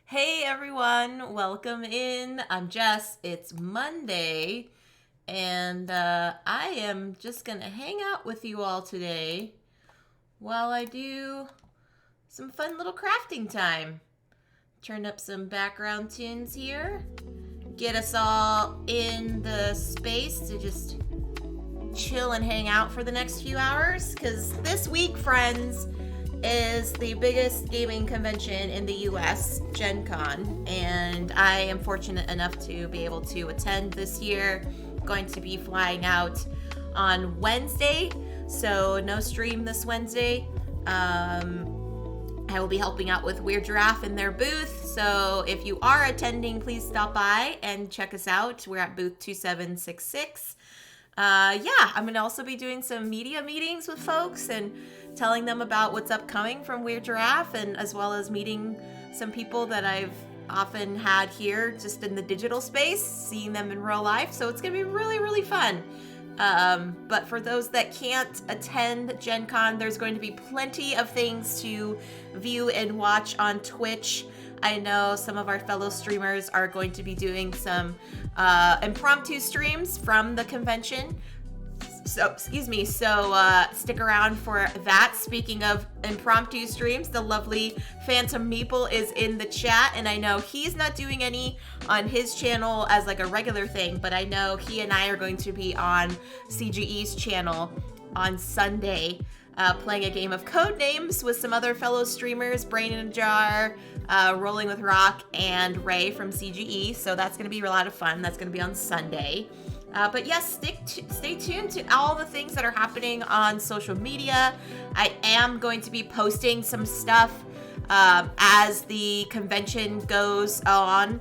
Hey everyone, welcome in. I'm Jess. It's Monday, and I am just gonna hang out with you all today while I do some fun little crafting time. Turn up some background tunes here, get us all in the space to just chill and hang out for the next few hours. Because this week, friends, is the biggest gaming convention in the US, GenCon, and I am fortunate enough to be able to attend this year. Going to be flying out on Wednesday, so no stream this Wednesday. I will be helping out with Weird Giraffe in their booth, so if you are attending, please stop by and check us out. We're at booth 2766. I'm going to also be doing some media meetings with folks and telling them about what's upcoming from Weird Giraffe, and as well as meeting some people that I've often had here just in the digital space, seeing them in real life. So it's going to be really, really fun. But for those that can't attend Gen Con, there's going to be plenty of things to view and watch on Twitch. I know some of our fellow streamers are going to be doing some impromptu streams from the convention. So stick around for that. Speaking of impromptu streams, the lovely Phantom Meeple is in the chat, and I know he's not doing any on his channel as like a regular thing, but I know he and I are going to be on CGE's channel on Sunday, playing a game of Codenames with some other fellow streamers, Brain in a Jar, Rolling with Rock, and Ray from CGE. So that's going to be a lot of fun. That's going to be on Sunday. But yes, stay tuned to all the things that are happening on social media. I am going to be posting some stuff as the convention goes on.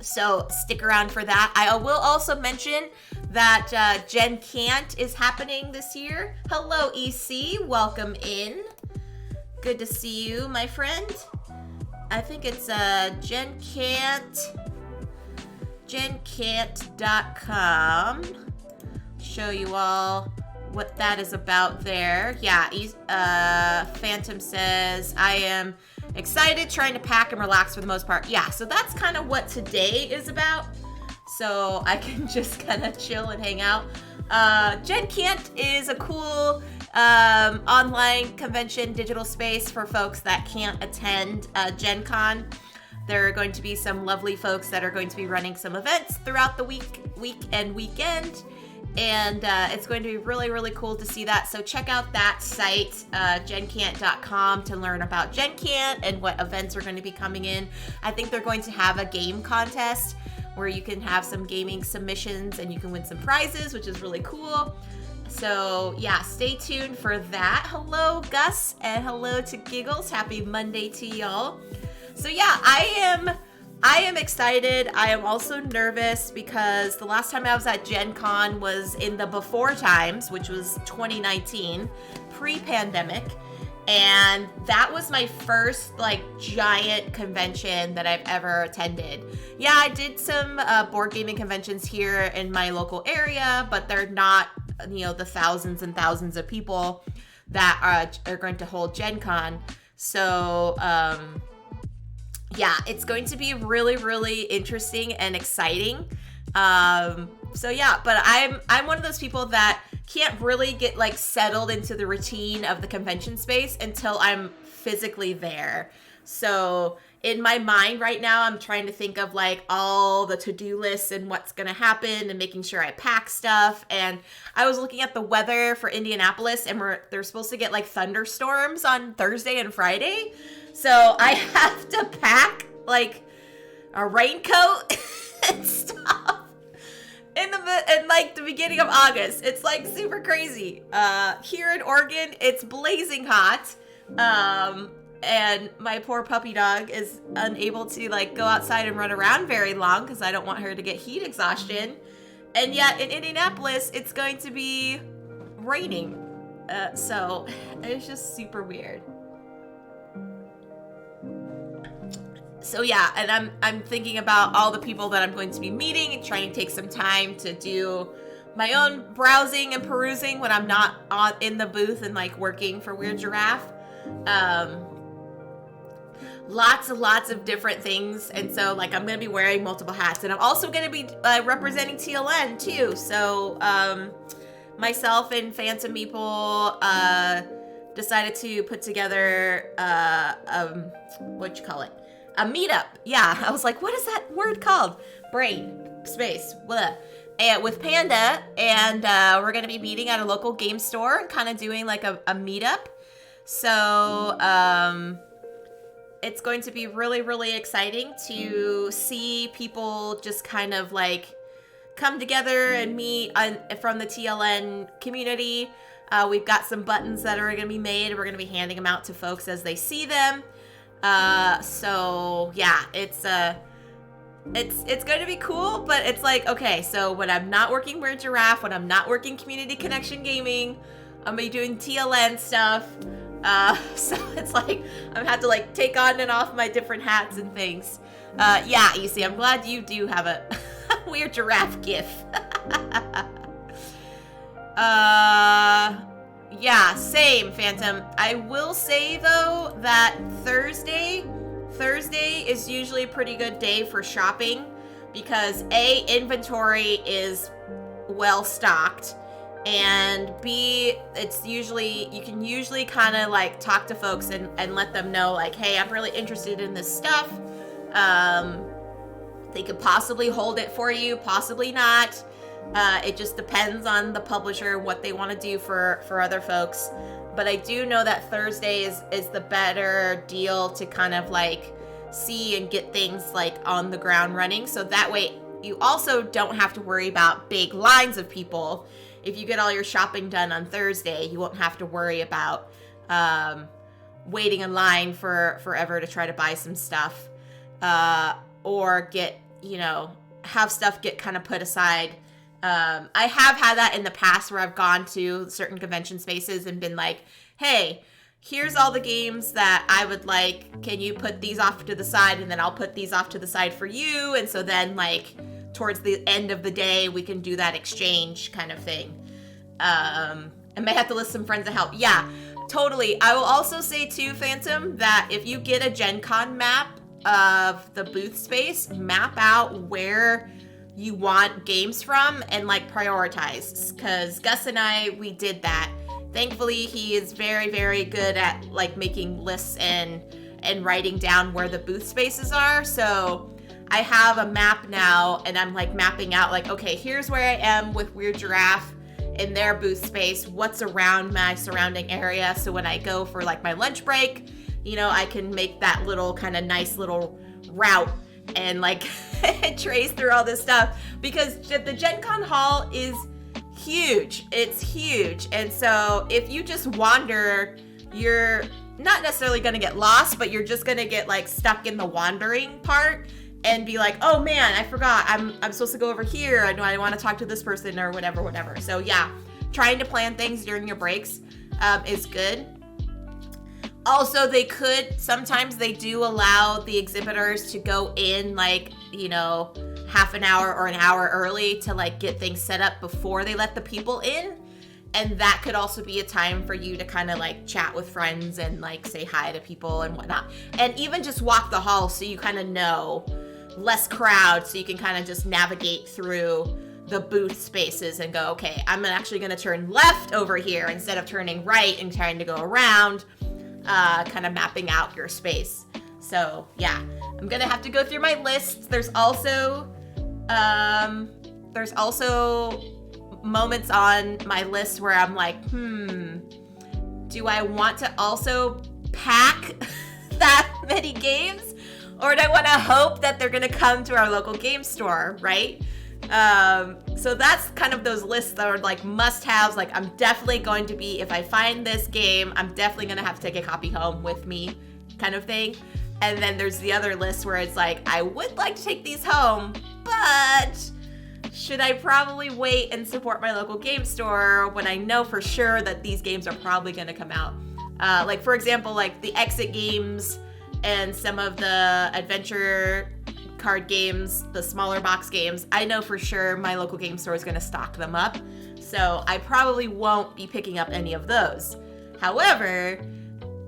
So stick around for that. I will also mention that Gen Can't is happening this year. Hello, EC. Welcome in. Good to see you, my friend. I think it's GenCant.com. Show you all what that is about there. Yeah, Phantom says, I am excited, trying to pack and relax for the most part. Yeah, so that's kind of what today is about. So I can just kind of chill and hang out. Gen Can't is a cool online convention digital space for folks that can't attend Gen Con. There are going to be some lovely folks that are going to be running some events throughout the week and weekend. And it's going to be really, really cool to see that. So check out that site, GenCant.com, to learn about GenCant and what events are going to be coming in. I think they're going to have a game contest where you can have some gaming submissions and you can win some prizes, which is really cool. So yeah, stay tuned for that. Hello, Gus, and hello to Giggles. Happy Monday to y'all. So yeah, I am excited. I am also nervous because the last time I was at Gen Con was in the before times, which was 2019, pre-pandemic. And that was my first like giant convention that I've ever attended. Yeah, I did some board gaming conventions here in my local area, but they're not, the thousands and thousands of people that are going to hold Gen Con. So, yeah, it's going to be really, really interesting and exciting. So yeah, but I'm one of those people that can't really get like settled into the routine of the convention space until I'm physically there. So in my mind right now, I'm trying to think of like all the to-do lists and what's going to happen and making sure I pack stuff. And I was looking at the weather for Indianapolis, and they're supposed to get like thunderstorms on Thursday and Friday. So I have to pack like a raincoat and stuff in like the beginning of August. It's like super crazy. Here in Oregon, it's blazing hot. And my poor puppy dog is unable to like go outside and run around very long because I don't want her to get heat exhaustion. And yet in Indianapolis, it's going to be raining. So it's just super weird. So yeah, and I'm thinking about all the people that I'm going to be meeting and trying to take some time to do my own browsing and perusing when I'm not in the booth and like working for Weird Giraffe. lots and lots of different things. And so like I'm going to be wearing multiple hats, and I'm also going to be representing TLN too. So myself and Phantom Meeple decided to put together what you call it? A meetup. Yeah, I was like, what is that word called? Brain, space, blah. And with Panda, and we're gonna be meeting at a local game store and kind of doing like a meetup. So it's going to be really, really exciting to see people just kind of like come together and meet from the TLN community. We've got some buttons that are going to be made, and we're going to be handing them out to folks as they see them. So yeah, it's going to be cool, but it's like, okay, so when I'm not working Weird Giraffe, when I'm not working Community Connection Gaming, I'm going to be doing TLN stuff. So it's like, I'm going to have to like take on and off my different hats and things. Yeah, Easy, I'm glad you do have a Weird Giraffe gif. Yeah, same, Phantom. I will say, though, that Thursday is usually a pretty good day for shopping because A, inventory is well stocked, and B, it's usually, you can usually kind of like talk to folks and let them know like, hey, I'm really interested in this stuff. They could possibly hold it for you, possibly not. It just depends on the publisher, what they want to do for other folks. But I do know that Thursday is the better deal to kind of like see and get things like on the ground running. So that way you also don't have to worry about big lines of people. If you get all your shopping done on Thursday, you won't have to worry about waiting in line for forever to try to buy some stuff. Or get, have stuff get kind of put aside. I have had that in the past where I've gone to certain convention spaces and been like, hey, here's all the games that I would like. Can you put these off to the side? And then I'll put these off to the side for you. And so then like towards the end of the day, we can do that exchange kind of thing. I may have to list some friends to help. Yeah, totally. I will also say too, Phantom, that if you get a GenCon map of the booth space, map out where you want games from and like prioritize, because Gus and I, we did that. Thankfully, he is very, very good at like making lists and writing down where the booth spaces are. So I have a map now, and I'm like mapping out like, okay, here's where I am with Weird Giraffe in their booth space, what's around my surrounding area. So when I go for like my lunch break, I can make that little kind of nice little route and like trace through all this stuff, because the GenCon hall is huge. It's huge. And so if you just wander, you're not necessarily going to get lost, but you're just going to get like stuck in the wandering part and be like, oh man, I forgot. I'm supposed to go over here. I know I want to talk to this person or whatever. So yeah, trying to plan things during your breaks is good. Also, sometimes they do allow the exhibitors to go in like, half an hour or an hour early to like get things set up before they let the people in. And that could also be a time for you to kind of like chat with friends and like say hi to people and whatnot. And even just walk the hall so you kind of know less crowd, so you can kind of just navigate through the booth spaces and go, okay, I'm actually going to turn left over here instead of turning right and trying to go around. Kind of mapping out your space. So yeah, I'm gonna have to go through my list. There's also moments on my list where I'm like, do I want to also pack that many games, or do I want to hope that they're gonna come to our local game store, right? So that's kind of those lists that are like must-haves. Like I'm definitely going to be, if I find this game, I'm definitely going to have to take a copy home with me kind of thing. And then there's the other list where it's like, I would like to take these home, but should I probably wait and support my local game store when I know for sure that these games are probably going to come out? Like for example, like the Exit games and some of the adventure card games, the smaller box games, I know for sure my local game store is going to stock them up. So I probably won't be picking up any of those. However,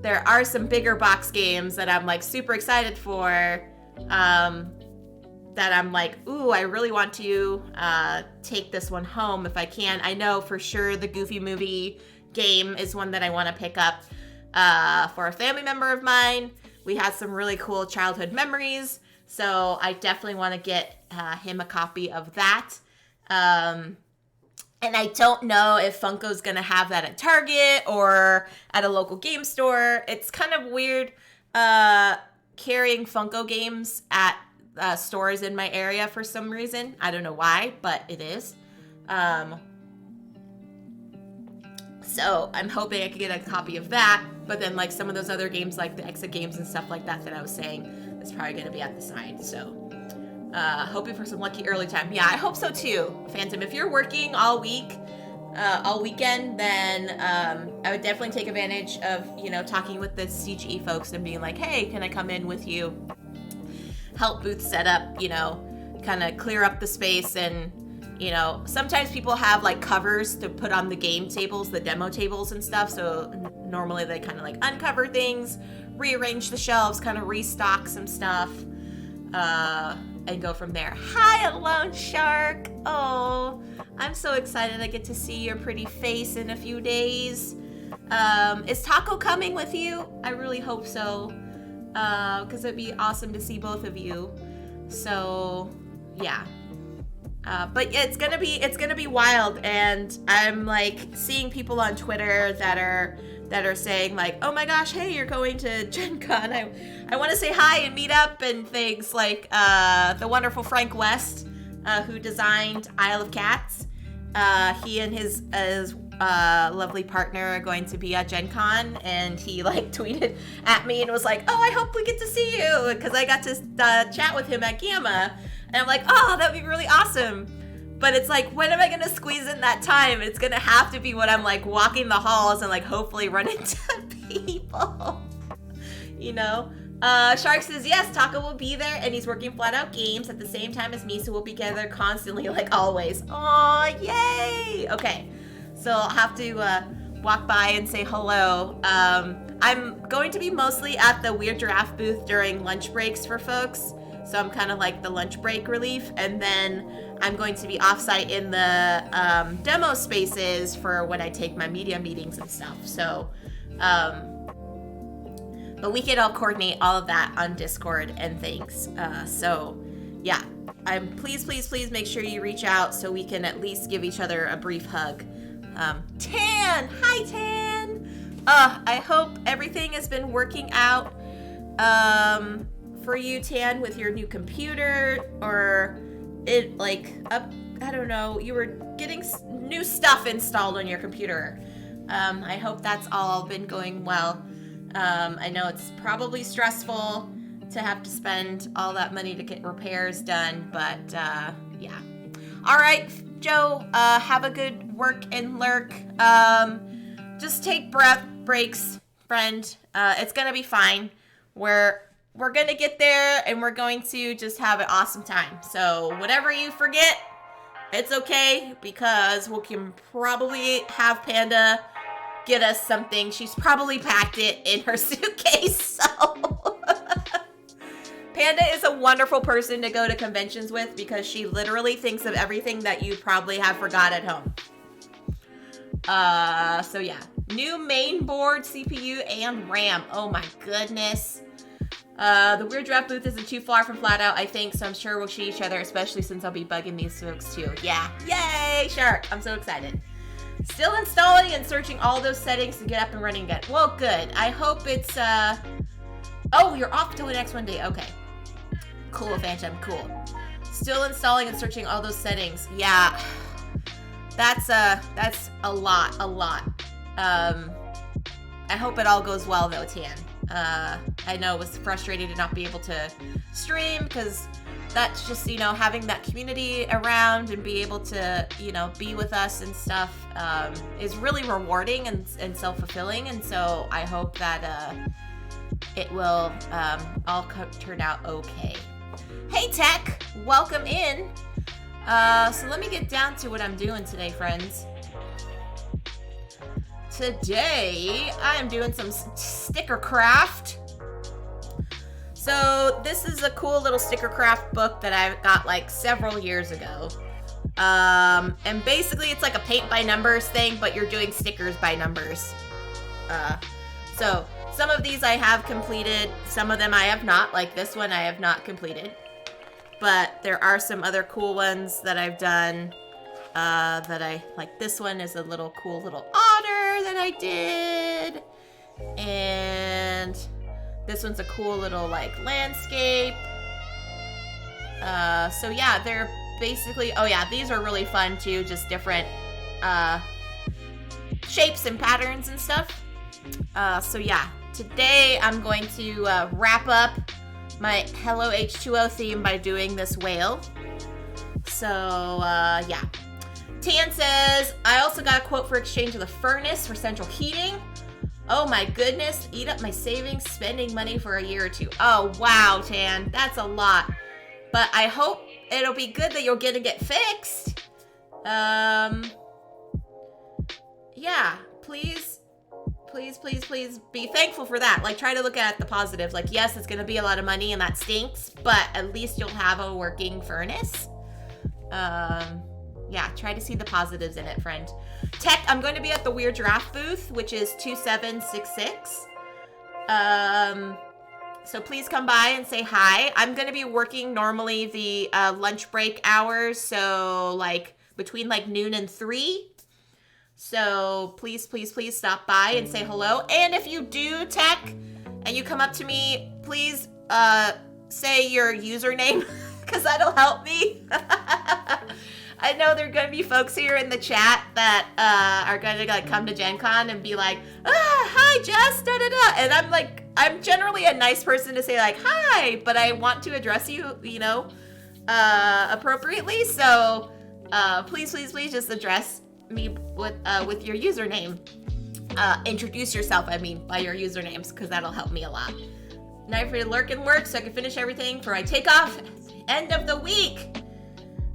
there are some bigger box games that I'm like super excited for, that I'm like, ooh, I really want to take this one home if I can. I know for sure the Goofy Movie game is one that I want to pick up for a family member of mine. We had some really cool childhood memories, so I definitely want to get him a copy of that. And I don't know if Funko's going to have that at Target or at a local game store. It's kind of weird carrying Funko games at stores in my area for some reason. I don't know why, but it is. So I'm hoping I can get a copy of that. But then like some of those other games like the exit games and stuff like that I was saying is probably going to be at the side. So hoping for some lucky early time. Yeah, I hope so too, Phantom. If you're working all week, all weekend, then I would definitely take advantage of, talking with the CGE folks and being like, hey, can I come in with you? Help booth set up, kind of clear up the space. And, sometimes people have like covers to put on the game tables, the demo tables and stuff. So normally they kind of like uncover things, rearrange the shelves, kind of restock some stuff, and go from there. Hi, Alone Shark. Oh, I'm so excited I get to see your pretty face in a few days. Is Taco coming with you? I really hope so, because it'd be awesome to see both of you. So, yeah. But it's gonna be wild, and I'm like seeing people on Twitter that are saying like, oh my gosh, hey, you're going to GenCon. I want to say hi and meet up and things, like the wonderful Frank West, who designed Isle of Cats. He and his lovely partner are going to be at GenCon, and he like tweeted at me and was like, oh, I hope we get to see you, because I got to chat with him at Gamma. And I'm like, oh, that'd be really awesome. But it's like, when am I going to squeeze in that time? It's going to have to be when I'm like walking the halls and like hopefully run into people. Shark says, yes, Taco will be there, and he's working Flat Out Games at the same time as me, so we'll be together constantly like always. Aw, yay! Okay, so I'll have to walk by and say hello. I'm going to be mostly at the Weird Giraffe booth during lunch breaks for folks. So I'm kind of like the lunch break relief, and then I'm going to be offsite in the demo spaces for when I take my media meetings and stuff. So, but we can all coordinate all of that on Discord and things. So, yeah, please make sure you reach out so we can at least give each other a brief hug. Tan, hi Tan. I hope everything has been working out. For you, Tan, with your new computer, or it like I don't know, you were getting new stuff installed on your computer. I hope that's all been going well. I know it's probably stressful to have to spend all that money to get repairs done, but yeah. All right, Joe, have a good work and lurk. Just take breath breaks, friend. It's gonna be fine. We're going to get there, and we're going to just have an awesome time. So whatever you forget, it's okay, because we can probably have Panda get us something. She's probably packed it in her suitcase, so. Panda is a wonderful person to go to conventions with, because she literally thinks of everything that you probably have forgot at home. So yeah. New main board, CPU, and RAM. Oh my goodness. The Weird Giraffe booth isn't too far from Flat Out, I think, so I'm sure we'll see each other, especially since I'll be bugging these folks too. Yeah. Yay, Shark. I'm so excited. Still installing and searching all those settings to get up and running again. Well, good. I hope it's, oh, you're off till the next one day. Okay. Cool, Phantom. Cool. Still installing and searching all those settings. Yeah. That's a lot. I hope it all goes well, though, Tan. I know it was frustrating to not be able to stream, because that's just, having that community around and be able to, be with us and stuff is really rewarding and self-fulfilling. And so I hope that it will all turn out okay. Hey, Tech! Welcome in! So let me get down to what I'm doing today, friends. today I am doing some sticker craft. So this is a cool little sticker craft book that I got like several years ago. And basically it's like a paint by numbers thing, but you're doing stickers by numbers. So some of these I have completed, some of them I have not, like this one I have not completed. But there are some other cool ones that I've done. That I like. This one is a little cool little otter that I did, and this one's a cool little like landscape. So yeah, they're basically, oh yeah, these are really fun too, just different shapes and patterns and stuff. So yeah, today I'm going to wrap up my Hello H2O theme by doing this whale. So yeah. Tan says, I also got a quote for exchange of the furnace for central heating. Oh my goodness, eat up my savings spending money for a year or two. Oh wow, Tan, that's a lot. But I hope it'll be good that you're gonna get fixed. Yeah, please be thankful for that. Like, try to look at the positives. Like, yes, it's gonna be a lot of money and that stinks, but at least you'll have a working furnace. Yeah, try to see the positives in it, friend. Tech, I'm going to be at the Weird Giraffe booth, which is 2766. So please come by and say hi. I'm going to be working normally the lunch break hours, so like between like noon and 3. So please stop by and say hello. And if you do, Tech, and you come up to me, please say your username, because that'll help me. I know there are going to be folks here in the chat that are going to like come to GenCon and be like, hi, Jess, da-da-da. And I'm like, I'm generally a nice person to say like, hi, but I want to address you, you know, appropriately. So please just address me with your username. Introduce yourself, I mean, by your usernames, because that'll help me a lot. Night for lurk and work so I can finish everything for I take off at the end of the week.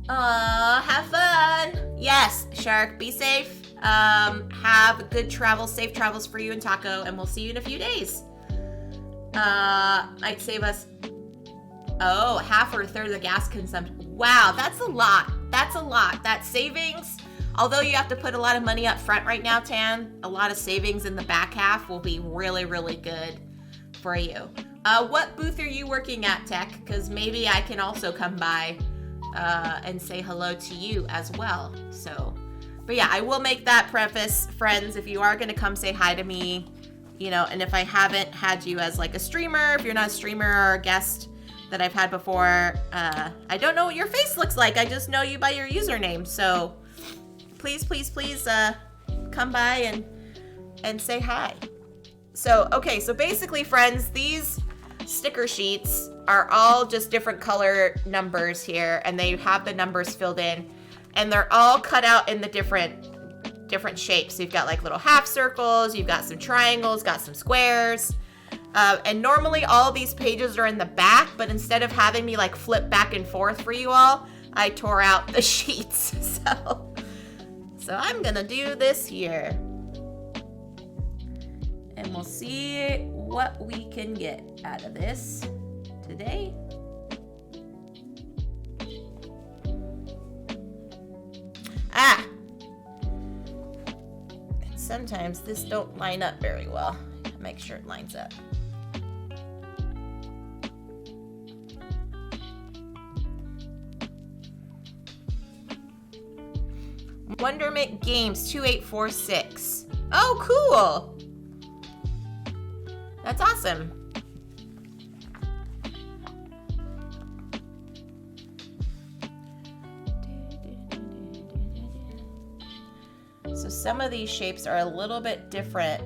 Have fun. Yes, Shark, be safe. Have good travels, safe travels for you and Taco, and we'll see you in a few days. Might save us, half or a third of the gas consumption. Wow, that's a lot. That savings, although you have to put a lot of money up front right now, Tan, a lot of savings in the back half will be really, really good for you. What booth are you working at, Tech? Because maybe I can also come by and say hello to you as well. So, but yeah, I will make that preface, friends, if you are going to come say hi to me, you know, and if I haven't had you as like a streamer, if you're not a streamer or a guest that I've had before, I don't know what your face looks like. I just know you by your username. So please come by and say hi. So, okay, so basically, friends, these sticker sheets are all just different color numbers here, and they have the numbers filled in, and they're all cut out in the different shapes. So you've got like little half circles, you've got some triangles, got some squares, and normally all these pages are in the back, but instead of having me like flip back and forth for you all, I tore out the sheets. So I'm gonna do this here, and we'll see what we can get out of this today. And sometimes this don't line up very well. Make sure it lines up. Wonderment Games 2846. Oh, cool. That's awesome. So some of these shapes are a little bit different.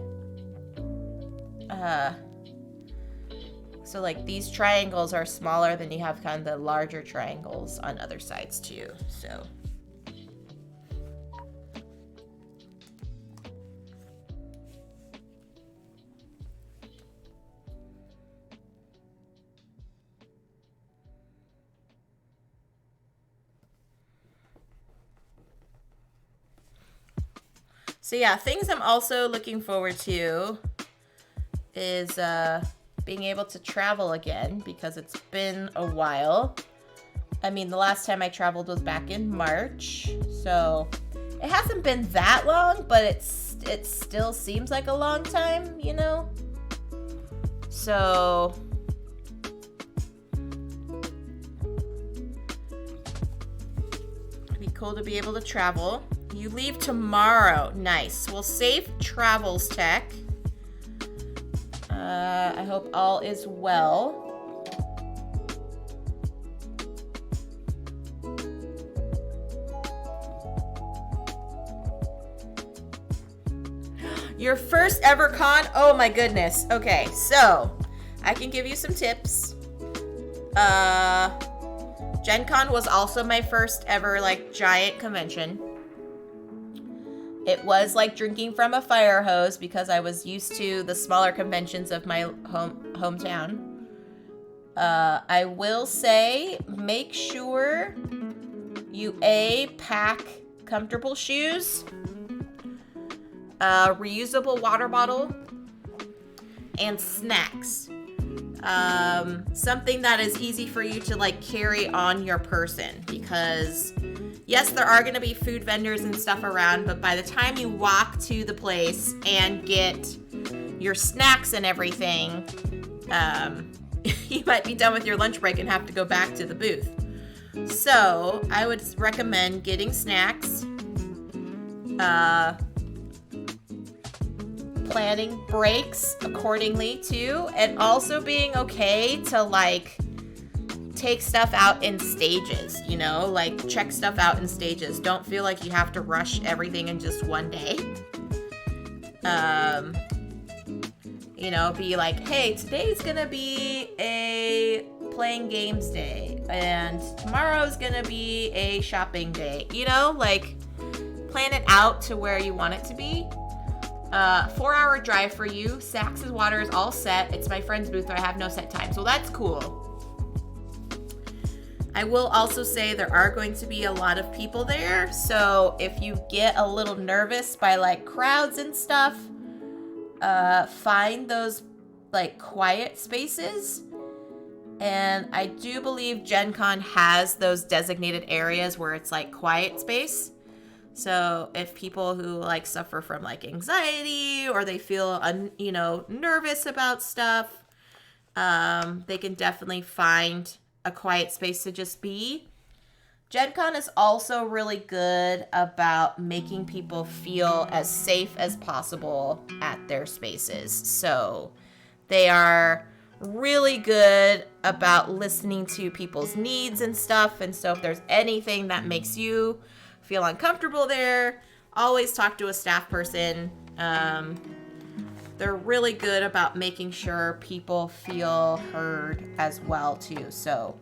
So like these triangles are smaller than you have kind of the larger triangles on other sides too. So So yeah, things I'm also looking forward to is being able to travel again because it's been a while. I mean, the last time I traveled was back in March, so it hasn't been that long, but it still seems like a long time, you know? So it'd be cool to be able to travel. You leave tomorrow. Nice. Well, safe travels, Tech. I hope all is well. Your first ever con? Oh my goodness. Okay, so I can give you some tips. GenCon was also my first ever like giant convention. It was like drinking from a fire hose because I was used to the smaller conventions of my hometown. I will say, make sure you pack comfortable shoes, a reusable water bottle, and snacks. Something that is easy for you to like carry on your person, because yes, there are going to be food vendors and stuff around, but by the time you walk to the place and get your snacks and everything, you might be done with your lunch break and have to go back to the booth. So I would recommend getting snacks, planning breaks accordingly too, and also being okay to like take stuff out in stages, you know, like check stuff out in stages. Don't feel like you have to rush everything in just one day. You know, be like, hey, today's gonna be a playing games day and tomorrow's gonna be a shopping day, you know, like plan it out to where you want it to be. 4-hour drive for you. Saks' water is all set. It's my friend's booth, but I have no set time, so that's cool. I will also say there are going to be a lot of people there, so if you get a little nervous by like crowds and stuff, find those like quiet spaces. And I do believe GenCon has those designated areas where it's like quiet space. So if people who like suffer from like anxiety or they feel nervous about stuff, they can definitely find a quiet space to just be. GenCon is also really good about making people feel as safe as possible at their spaces. So they are really good about listening to people's needs and stuff. And so if there's anything that makes you feel uncomfortable there, always talk to a staff person. They're really good about making sure people feel heard as well too. So,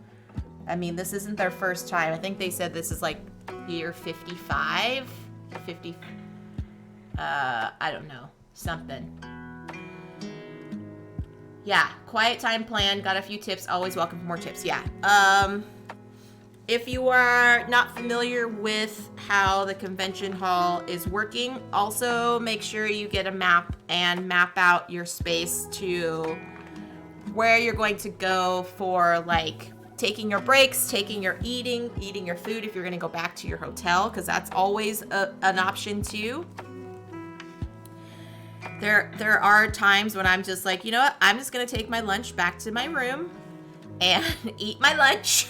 I mean, this isn't their first time. I think they said this is like year 55, 50. I don't know, something. Yeah, quiet time plan. Got a few tips. Always welcome for more tips. Yeah. If you are not familiar with how the convention hall is working, also make sure you get a map and map out your space to where you're going to go for like taking your breaks, taking your eating your food if you're going to go back to your hotel, because that's always an option too. There are times when I'm just like, you know what, I'm just going to take my lunch back to my room and eat my lunch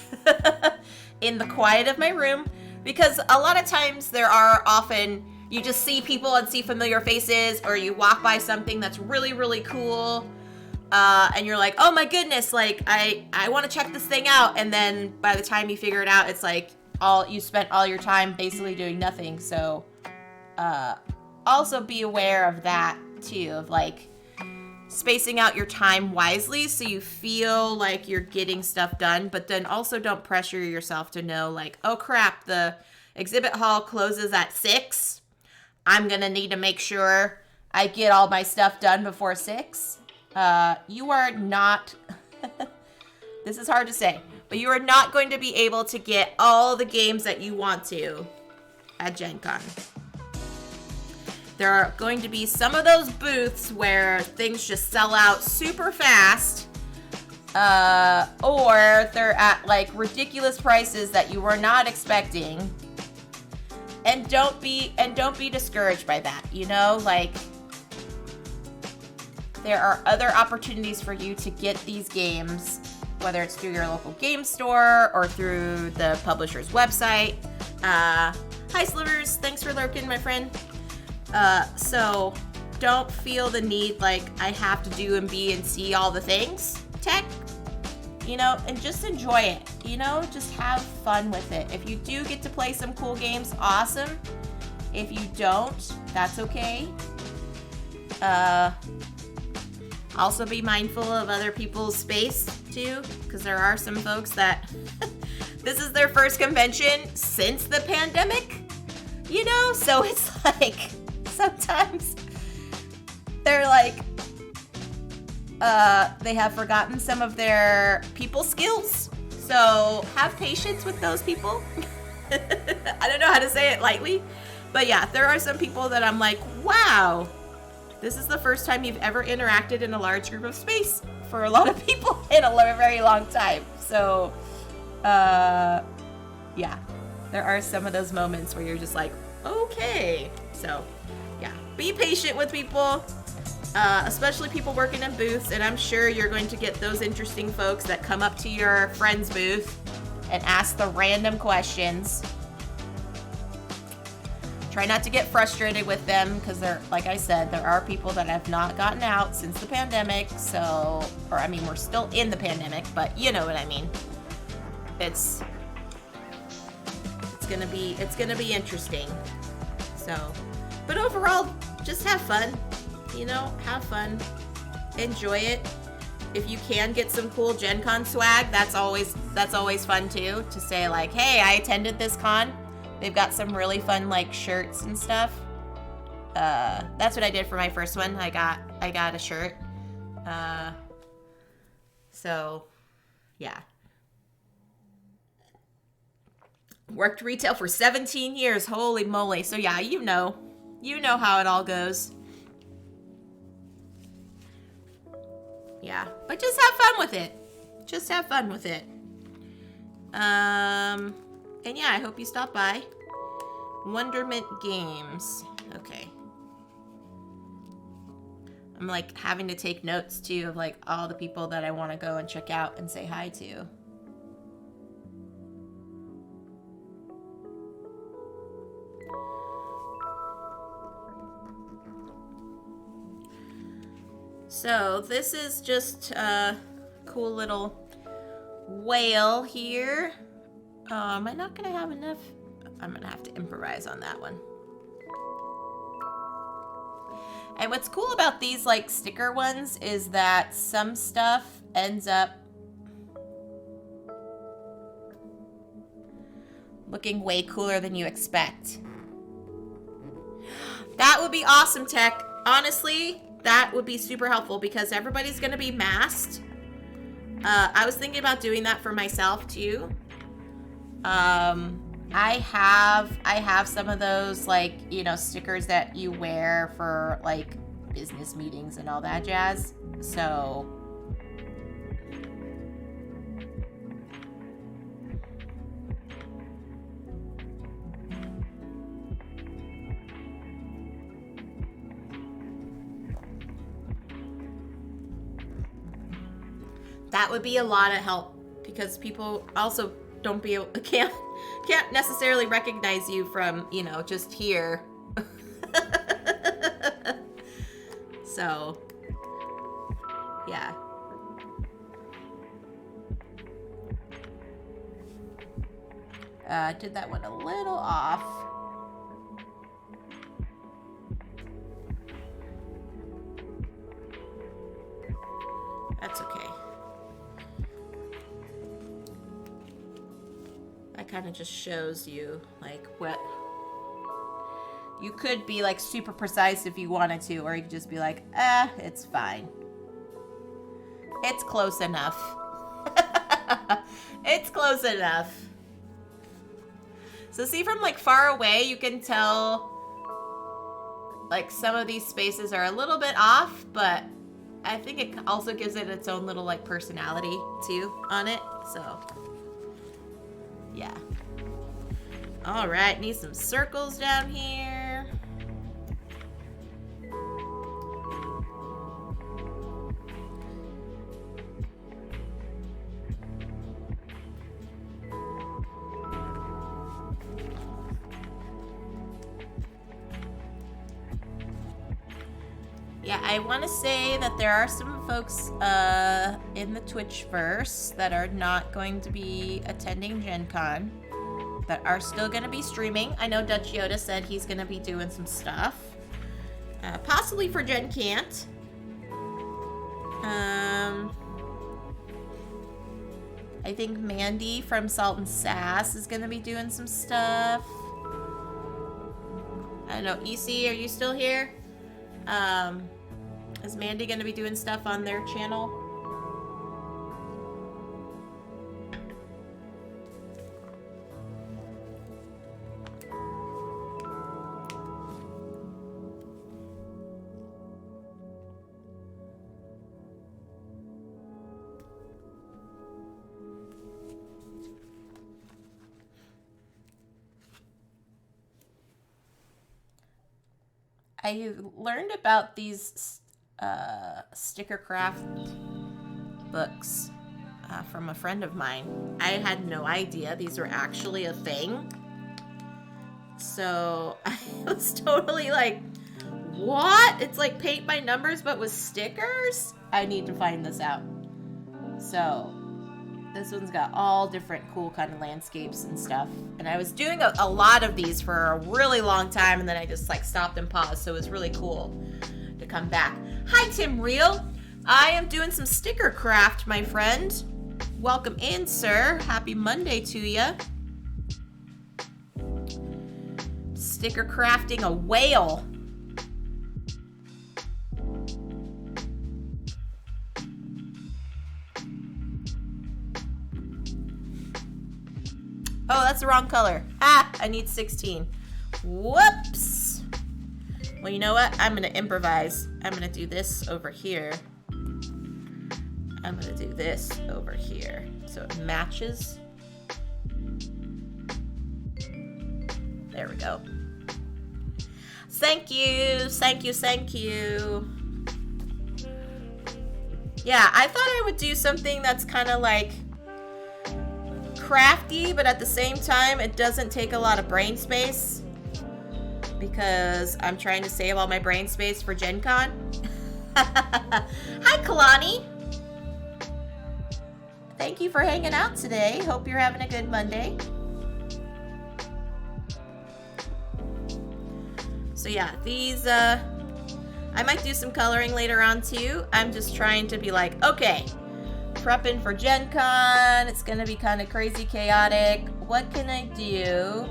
in the quiet of my room, because a lot of times there are often, you just see people and see familiar faces, or you walk by something that's really, really cool, and you're like, oh my goodness, like I want to check this thing out, and then by the time you figure it out, it's like you spent all your time basically doing nothing. So also be aware of that too, of like spacing out your time wisely so you feel like you're getting stuff done, but then also don't pressure yourself to know like, oh crap, the exhibit hall closes at 6. I'm gonna need to make sure I get all my stuff done before 6. You are not, this is hard to say, but you are not going to be able to get all the games that you want to at GenCon. There are going to be some of those booths where things just sell out super fast, or they're at like ridiculous prices that you were not expecting. And don't be discouraged by that, you know? Like, there are other opportunities for you to get these games, whether it's through your local game store or through the publisher's website. Hi Slivers, thanks for lurking, my friend. So don't feel the need like I have to do and be and see all the things, tech, you know, and just enjoy it, you know, just have fun with it. If you do get to play some cool games, awesome. If you don't, that's okay. Also be mindful of other people's space too, because there are some folks that this is their first convention since the pandemic, you know, so it's like sometimes they're like, they have forgotten some of their people skills. So have patience with those people. I don't know how to say it lightly, but yeah, there are some people that I'm like, wow, this is the first time you've ever interacted in a large group of space for a lot of people in a very long time. So, yeah, there are some of those moments where you're just like, okay. So, yeah, be patient with people, especially people working in booths. And I'm sure you're going to get those interesting folks that come up to your friend's booth and ask the random questions. Try not to get frustrated with them because they're, like I said, there are people that have not gotten out since the pandemic. So, or I mean, we're still in the pandemic, but you know what I mean. It's gonna be interesting. So, but overall, just have fun. You know, have fun, enjoy it. If you can get some cool GenCon swag, that's always fun too. To say like, hey, I attended this con. They've got some really fun like shirts and stuff. That's what I did for my first one. I got a shirt. So, yeah. Worked retail for 17 years. Holy moly. So yeah, you know how it all goes. Yeah, but just have fun with it. Just have fun with it. And yeah, I hope you stop by. Wonderment Games. Okay. I'm like having to take notes too of like all the people that I want to go and check out and say hi to. So this is just a cool little whale here. Am I not gonna have enough? I'm gonna have to improvise on that one. And what's cool about these like sticker ones is that some stuff ends up looking way cooler than you expect. That would be awesome, tech. Honestly, that would be super helpful because everybody's gonna be masked. I was thinking about doing that for myself too. I have some of those like, you know, stickers that you wear for like business meetings and all that jazz. So that would be a lot of help because people also can't necessarily recognize you from, you know, just here. So, yeah. Did that one a little off. That's okay. That kind of just shows you like what you could be like super precise if you wanted to, or you could just be like, it's fine. It's close enough. It's close enough. So see, from like far away, you can tell like some of these spaces are a little bit off, but I think it also gives it its own little like personality too on it. So yeah. All right, need some circles down here. Yeah, I want to say that there are some folks in the Twitchverse that are not going to be attending GenCon, but are still going to be streaming. I know Dutch Yoda said he's going to be doing some stuff, possibly for GenCant. I think Mandy from Salt and Sass is going to be doing some stuff. I don't know, EC, are you still here? Is Mandy going to be doing stuff on their channel? I learned about these sticker craft books from a friend of mine. I had no idea these were actually a thing. So I was totally like, what? It's like paint by numbers but with stickers? I need to find this out. So this one's got all different cool kind of landscapes and stuff. And I was doing a lot of these for a really long time, and then I just like stopped and paused. So it was really cool to come back. Hi, Tim Real. I am doing some sticker craft, my friend. Welcome in, sir. Happy Monday to you. Sticker crafting a whale. Oh, that's the wrong color. Ah, I need 16. Whoops. Well, you know what? I'm going to improvise. I'm going to do this over here. I'm going to do this over here so it matches. There we go. Thank you. Thank you. Thank you. Yeah, I thought I would do something that's kind of like crafty, but at the same time it doesn't take a lot of brain space because I'm trying to save all my brain space for GenCon. Hi, Kalani. Thank you for hanging out today. Hope you're having a good Monday. So yeah, these I might do some coloring later on too. I'm just trying to be like, okay, prepping for GenCon. It's gonna be kind of crazy chaotic. What can I do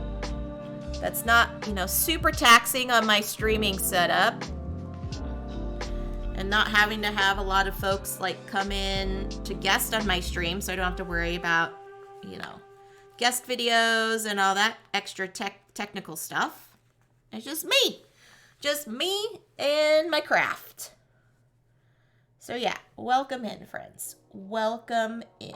that's not, you know, super taxing on my streaming setup and not having to have a lot of folks like come in to guest on my stream, so I don't have to worry about, you know, guest videos and all that extra technical stuff. It's just me and my craft. So yeah, welcome in, friends. Welcome in.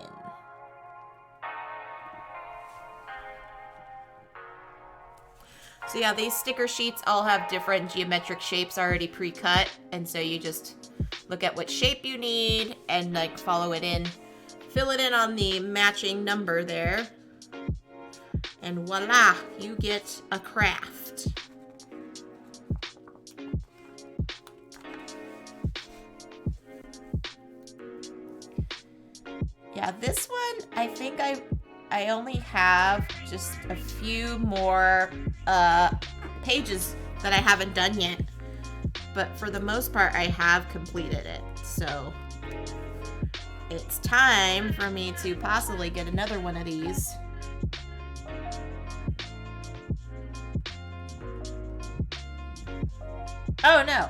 So yeah, these sticker sheets all have different geometric shapes already pre-cut, and so you just look at what shape you need and like follow it in, fill it in on the matching number there, and voila, you get a craft. Yeah, this one, I think I only have just a few more pages that I haven't done yet. But for the most part, I have completed it. So it's time for me to possibly get another one of these. Oh, no.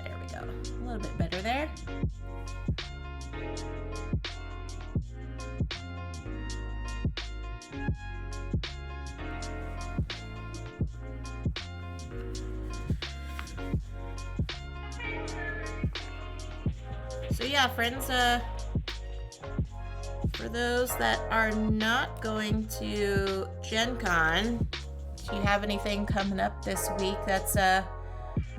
There we go. A little bit better there. yeah, friends, for those that are not going to GenCon, do you have anything coming up this week that's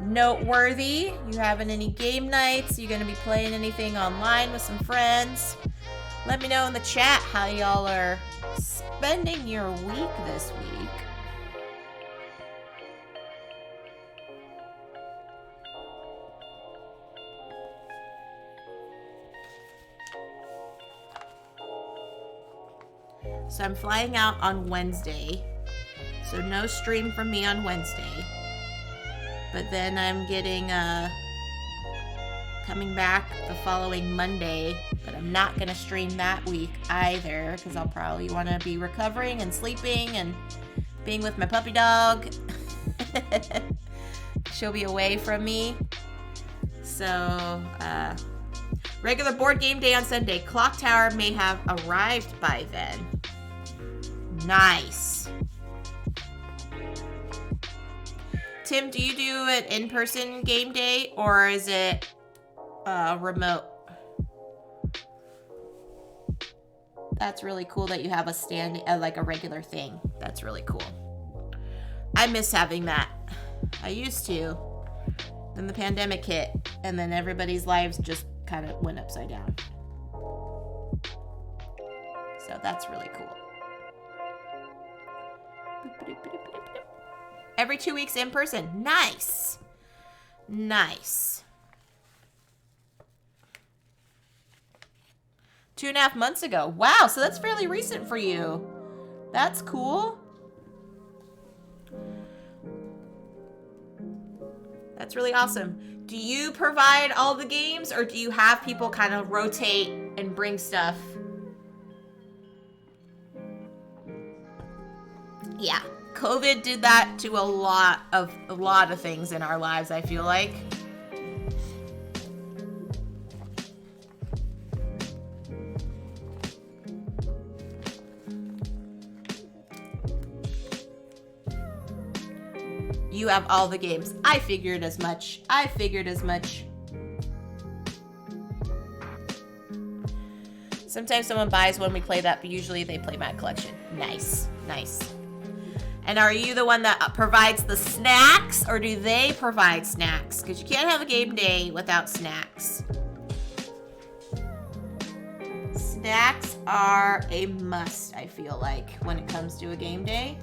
noteworthy? You having any game nights? You gonna be playing anything online with some friends? Let me know in the chat how y'all are spending your week this week. So I'm flying out on Wednesday. So no stream from me on Wednesday. But then I'm getting, coming back the following Monday. But I'm not going to stream that week either, because I'll probably want to be recovering and sleeping and being with my puppy dog. She'll be away from me. So, regular board game day on Sunday. Clock Tower may have arrived by then. Nice. Tim, do you do an in-person game day or is it remote? That's really cool that you have a like a regular thing. That's really cool. I miss having that. I used to. Then the pandemic hit, and then everybody's lives just kind of went upside down. So that's really cool. Every 2 weeks in person. Nice. Nice. 2.5 months ago. Wow, so that's fairly recent for you. That's cool. That's really awesome. Do you provide all the games, or do you have people kind of rotate and bring stuff? Yeah, COVID did that to a lot of things in our lives, I feel like. You have all the games. I figured as much. Sometimes someone buys one, we play that, but usually they play my collection. Nice, nice. And are you the one that provides the snacks, or do they provide snacks? Because you can't have a game day without snacks. Snacks are a must, I feel like, when it comes to a game day.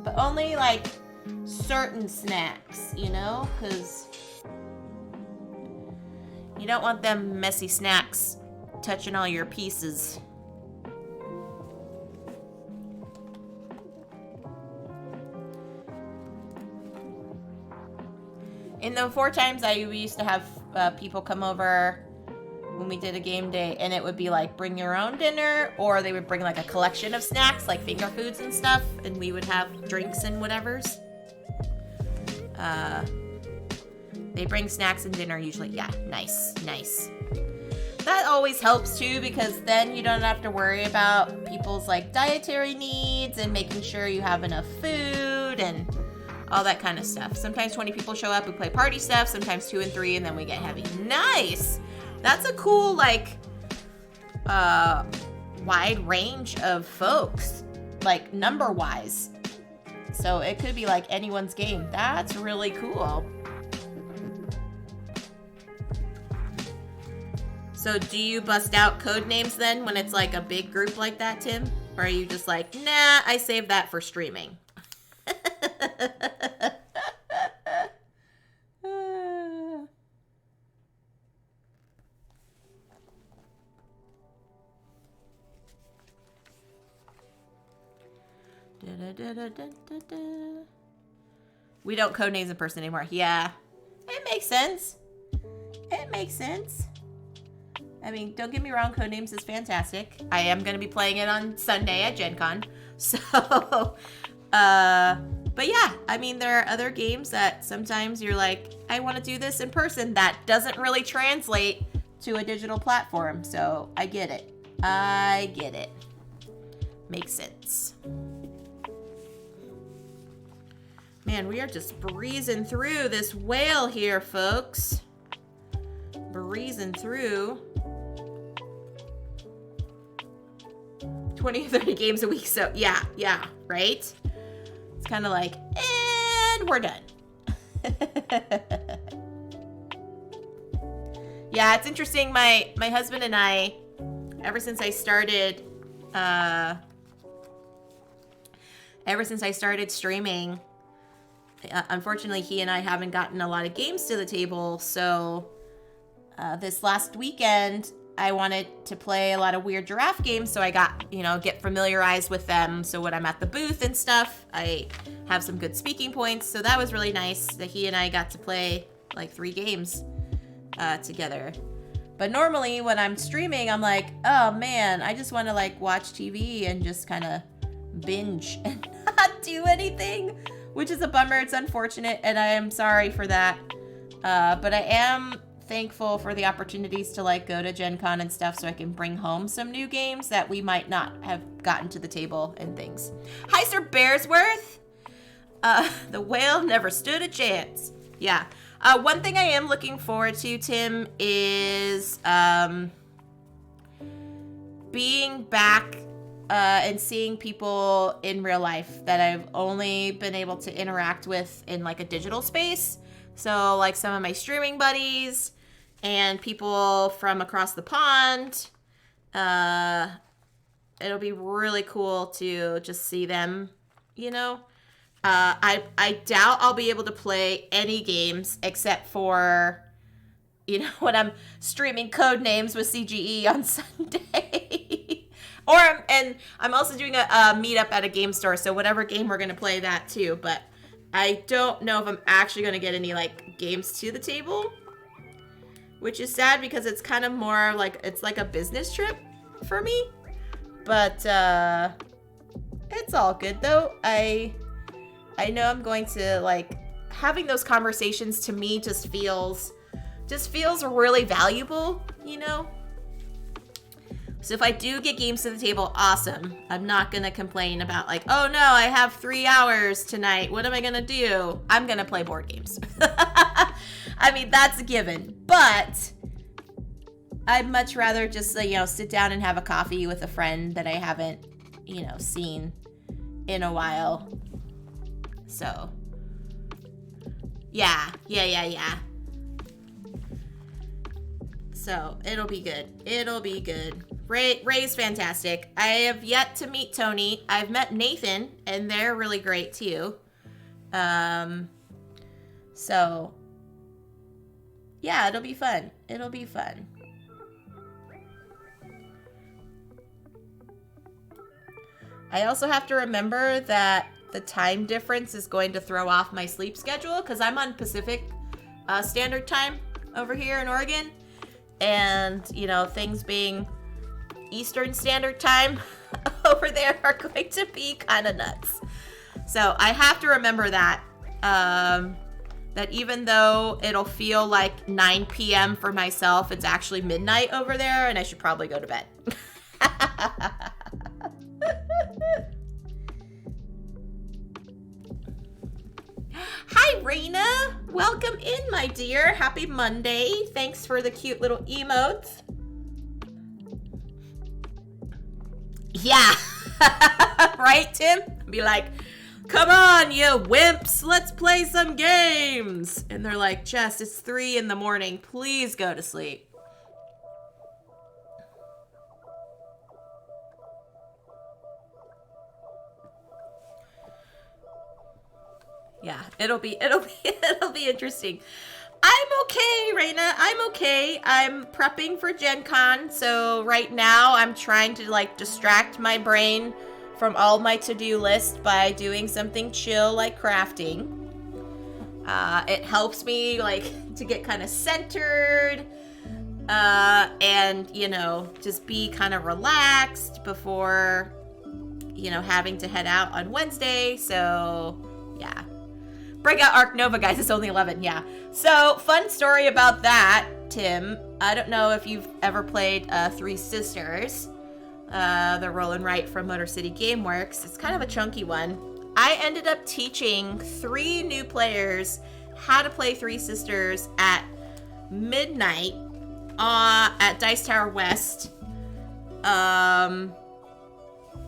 But only, like, certain snacks, you know? Because you don't want them messy snacks touching all your pieces. In the 4 times we used to have people come over when we did a game day, and it would be like bring your own dinner, or they would bring like a collection of snacks, like finger foods and stuff, and we would have drinks and whatevers. They bring snacks and dinner usually. Yeah, nice, nice. That always helps too, because then you don't have to worry about people's like dietary needs and making sure you have enough food and all that kind of stuff. Sometimes 20 people show up, we play party stuff, sometimes 2 and 3, and then we get heavy. Nice! That's a cool, like, wide range of folks, like, number-wise. So it could be, like, anyone's game. That's really cool. So do you bust out code names then when it's, like, a big group like that, Tim? Or are you just like, nah, I saved that for streaming? We don't code names in person anymore. Yeah, it makes sense. It makes sense. I mean, don't get me wrong, Codenames is fantastic. I am going to be playing it on Sunday at GenCon. So, but yeah, I mean, there are other games that sometimes you're like, I want to do this in person. That doesn't really translate to a digital platform. So I get it. I get it. Makes sense. Man, we are just breezing through this whale here, folks. breezing through 20 or 30 games a week. So yeah, right? It's kind of like, and we're done. Yeah, it's interesting. My husband and I, ever since I started streaming, unfortunately, he and I haven't gotten a lot of games to the table. So this last weekend, I wanted to play a lot of Weird Giraffe games. So I got, get familiarized with them. So when I'm at the booth and stuff, I have some good speaking points. So that was really nice that he and I got to play like 3 games together. But normally when I'm streaming, I'm like, oh man, I just want to like watch TV and just kind of binge and not do anything, which is a bummer. It's unfortunate, and I am sorry for that. But I am thankful for the opportunities to like go to GenCon and stuff so I can bring home some new games that we might not have gotten to the table and things. Hi, Sir Bearsworth. The whale never stood a chance. Yeah. One thing I am looking forward to, Tim, is being back and seeing people in real life that I've only been able to interact with in like a digital space. So like some of my streaming buddies and people from across the pond. It'll be really cool to just see them, I doubt I'll be able to play any games except for, when I'm streaming code names with CGE on Sunday. And I'm also doing a meetup at a game store, so whatever game we're going to play that too. But I don't know if I'm actually going to get any like games to the table, which is sad because it's kind of more like, it's like a business trip for me. But it's all good though. I know I'm going to like, having those conversations to me just feels really valuable, So if I do get games to the table, awesome. I'm not going to complain about like, oh no, I have 3 hours tonight. What am I going to do? I'm going to play board games. I mean, that's a given. But I'd much rather just, sit down and have a coffee with a friend that I haven't, seen in a while. So, yeah. So, it'll be good. Ray's fantastic. I have yet to meet Tony. I've met Nathan, and they're really great, too. So, yeah, it'll be fun. I also have to remember that the time difference is going to throw off my sleep schedule because I'm on Pacific Standard Time over here in Oregon. And, things being Eastern Standard Time over there are going to be kind of nuts. So I have to remember that, that even though it'll feel like 9 p.m. for myself, it's actually midnight over there and I should probably go to bed. Hi, Raina. Welcome in, my dear. Happy Monday. Thanks for the cute little emotes. Yeah. Right, Tim? Be like, come on, you wimps. Let's play some games. And they're like, Jess, it's 3 a.m. Please go to sleep. Yeah, it'll be interesting. I'm okay, Raina. I'm okay. I'm prepping for GenCon, so right now I'm trying to like distract my brain from all my to-do list by doing something chill like crafting. It helps me like to get kind of centered and just be kind of relaxed before having to head out on Wednesday. So yeah. Break out Arc Nova, guys. It's only 11. Yeah. So, fun story about that, Tim. I don't know if you've ever played Three Sisters, the roll and write from Motor City Gameworks. It's kind of a chunky one. I ended up teaching 3 new players how to play Three Sisters at midnight at Dice Tower West. And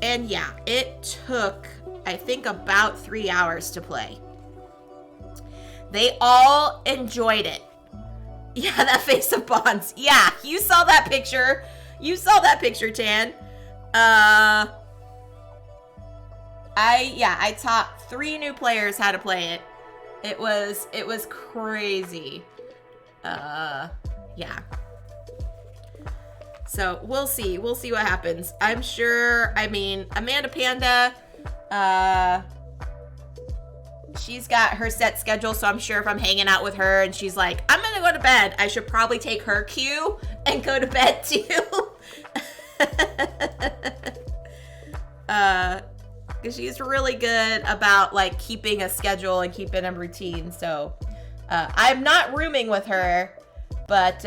yeah, it took, I think, about 3 hours to play. They all enjoyed it. Yeah, that face of Bonds. Yeah, you saw that picture. You saw that picture, Tan. I taught 3 new players how to play it. It was crazy. Yeah. So we'll see what happens. I'm sure, I mean, Amanda Panda, she's got her set schedule, so I'm sure if I'm hanging out with her and she's like, I'm gonna go to bed, I should probably take her cue and go to bed too. Because she's really good about like keeping a schedule and keeping a routine. So I'm not rooming with her, but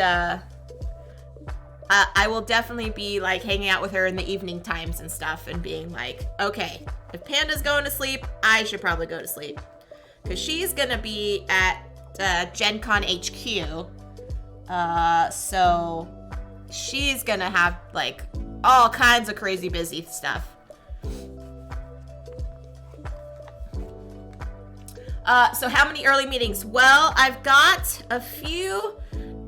I will definitely be like hanging out with her in the evening times and stuff and being like, okay, if Panda's going to sleep, I should probably go to sleep. Because she's going to be at GenCon HQ. So she's going to have like all kinds of crazy busy stuff. So how many early meetings? Well, I've got a few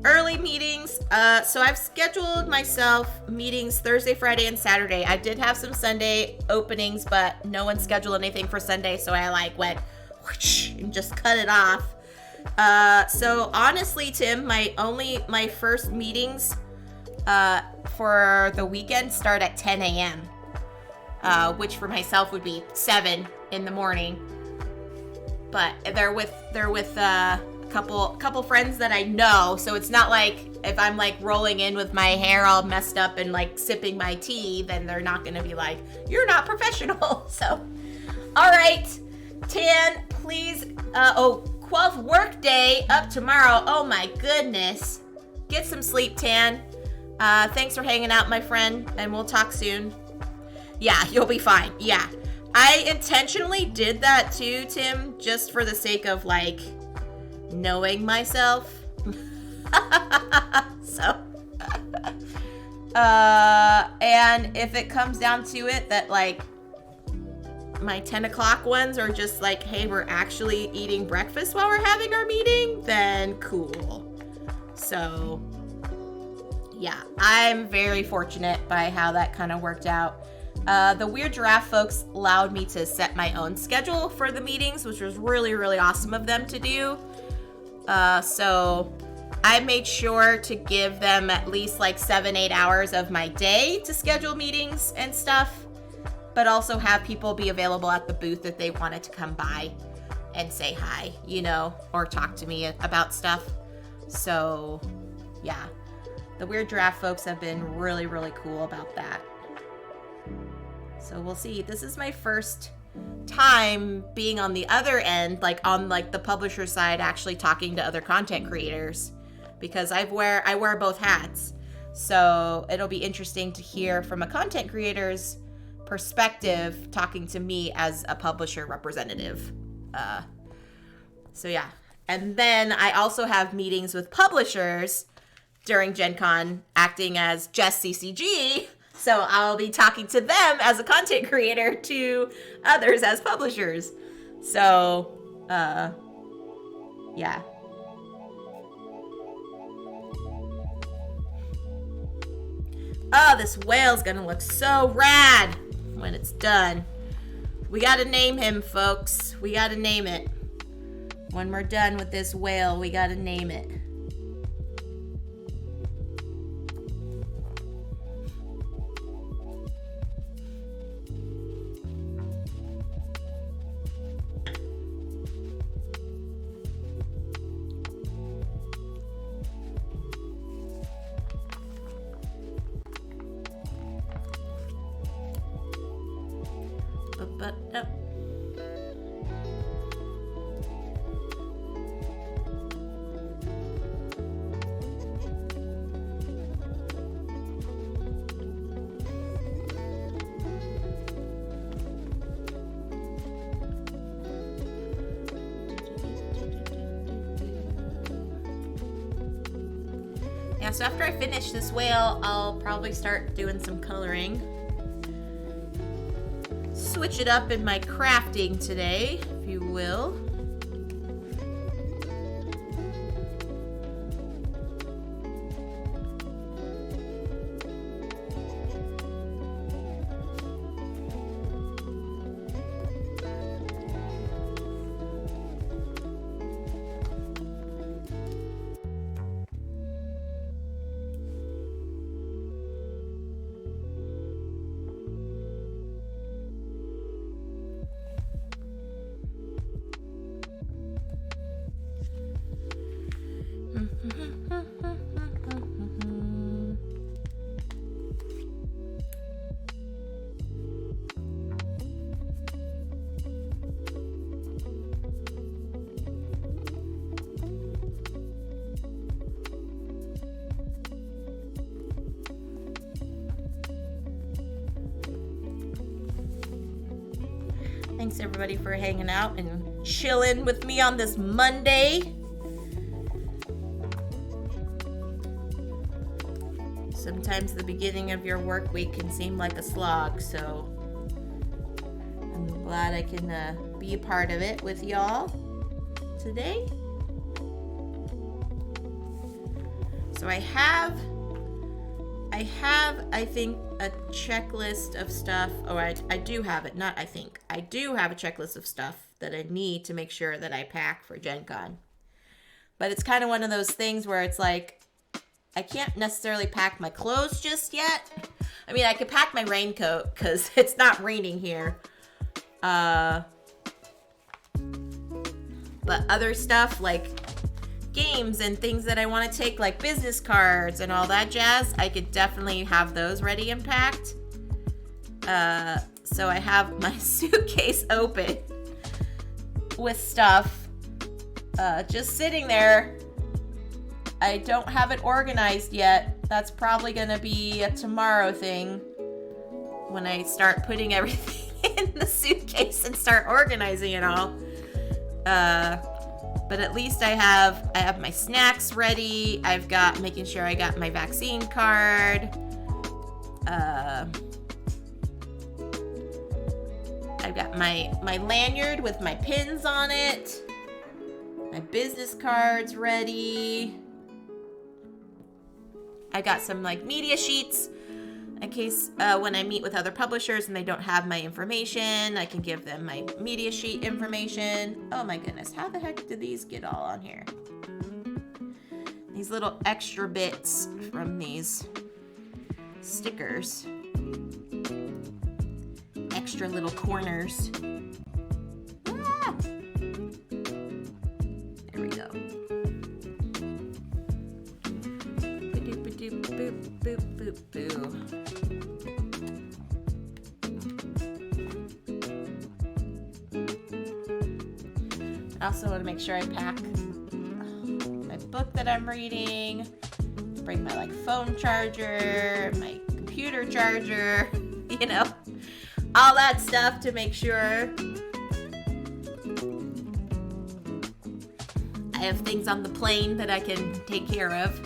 early meetings. So I've scheduled myself meetings Thursday, Friday, and Saturday. I did have some Sunday openings, but no one scheduled anything for Sunday, so I like went whoosh, and just cut it off. So honestly, Tim, my first meetings for the weekend start at 10 a.m., which for myself would be 7 in the morning. But they're with a couple friends that I know, so it's not like if I'm like rolling in with my hair all messed up and like sipping my tea, then they're not gonna be like, you're not professional. So, all right, Tan, please. 12th work day up tomorrow. Oh my goodness, get some sleep, Tan. Thanks for hanging out, my friend, and we'll talk soon. Yeah, you'll be fine. Yeah. I intentionally did that too, Tim, just for the sake of like knowing myself. So, and if it comes down to it that like my 10 o'clock ones are just like, hey, we're actually eating breakfast while we're having our meeting, then cool. So, yeah, I'm very fortunate by how that kind of worked out. The Weird Giraffe folks allowed me to set my own schedule for the meetings, which was really, really awesome of them to do. So I made sure to give them at least like 7-8 hours of my day to schedule meetings and stuff, but also have people be available at the booth if they wanted to come by and say hi, you know, or talk to me about stuff. So yeah, the Weird Giraffe folks have been really, really cool about that. So we'll see. This is my first time being on the other end, like on like the publisher side, actually talking to other content creators, because I wear both hats. So it'll be interesting to hear from a content creator's perspective talking to me as a publisher representative. So yeah. And then I also have meetings with publishers during GenCon, acting as Jess CCG. So I'll be talking to them as a content creator to others as publishers. So, yeah. Oh, this whale's gonna look so rad when it's done. We gotta name him, folks. We gotta name it. When we're done with this whale, we gotta name it. Yeah, so after I finish this whale, I'll probably start doing some coloring. Switch it up in my crafting today, if you will. Thanks everybody for hanging out and chilling with me on this Monday. Sometimes the beginning of your work week can seem like a slog, so I'm glad I can be a part of it with y'all today. So I think, a checklist of stuff. Oh, I do have it. Not I think. I do have a checklist of stuff that I need to make sure that I pack for GenCon. But it's kind of one of those things where it's like, I can't necessarily pack my clothes just yet. I mean, I could pack my raincoat because it's not raining here. But other stuff like games and things that I want to take, like business cards and all that jazz, I could definitely have those ready and packed. So I have my suitcase open with stuff just sitting there. I don't have it organized yet. That's probably gonna be a tomorrow thing when I start putting everything in the suitcase and start organizing it all. But at least I have my snacks ready. I've got making sure I got my vaccine card. I've got my lanyard with my pins on it. My business cards ready. I got some like media sheets in case when I meet with other publishers and they don't have my information, I can give them my media sheet information. Oh my goodness, how the heck did these get all on here? These little extra bits from these stickers. Extra little corners. Ah! There we go. Boop, boop, boop, boop. I also want to make sure I pack my book that I'm reading, bring my like phone charger, my computer charger, you know, all that stuff to make sure I have things on the plane that I can take care of.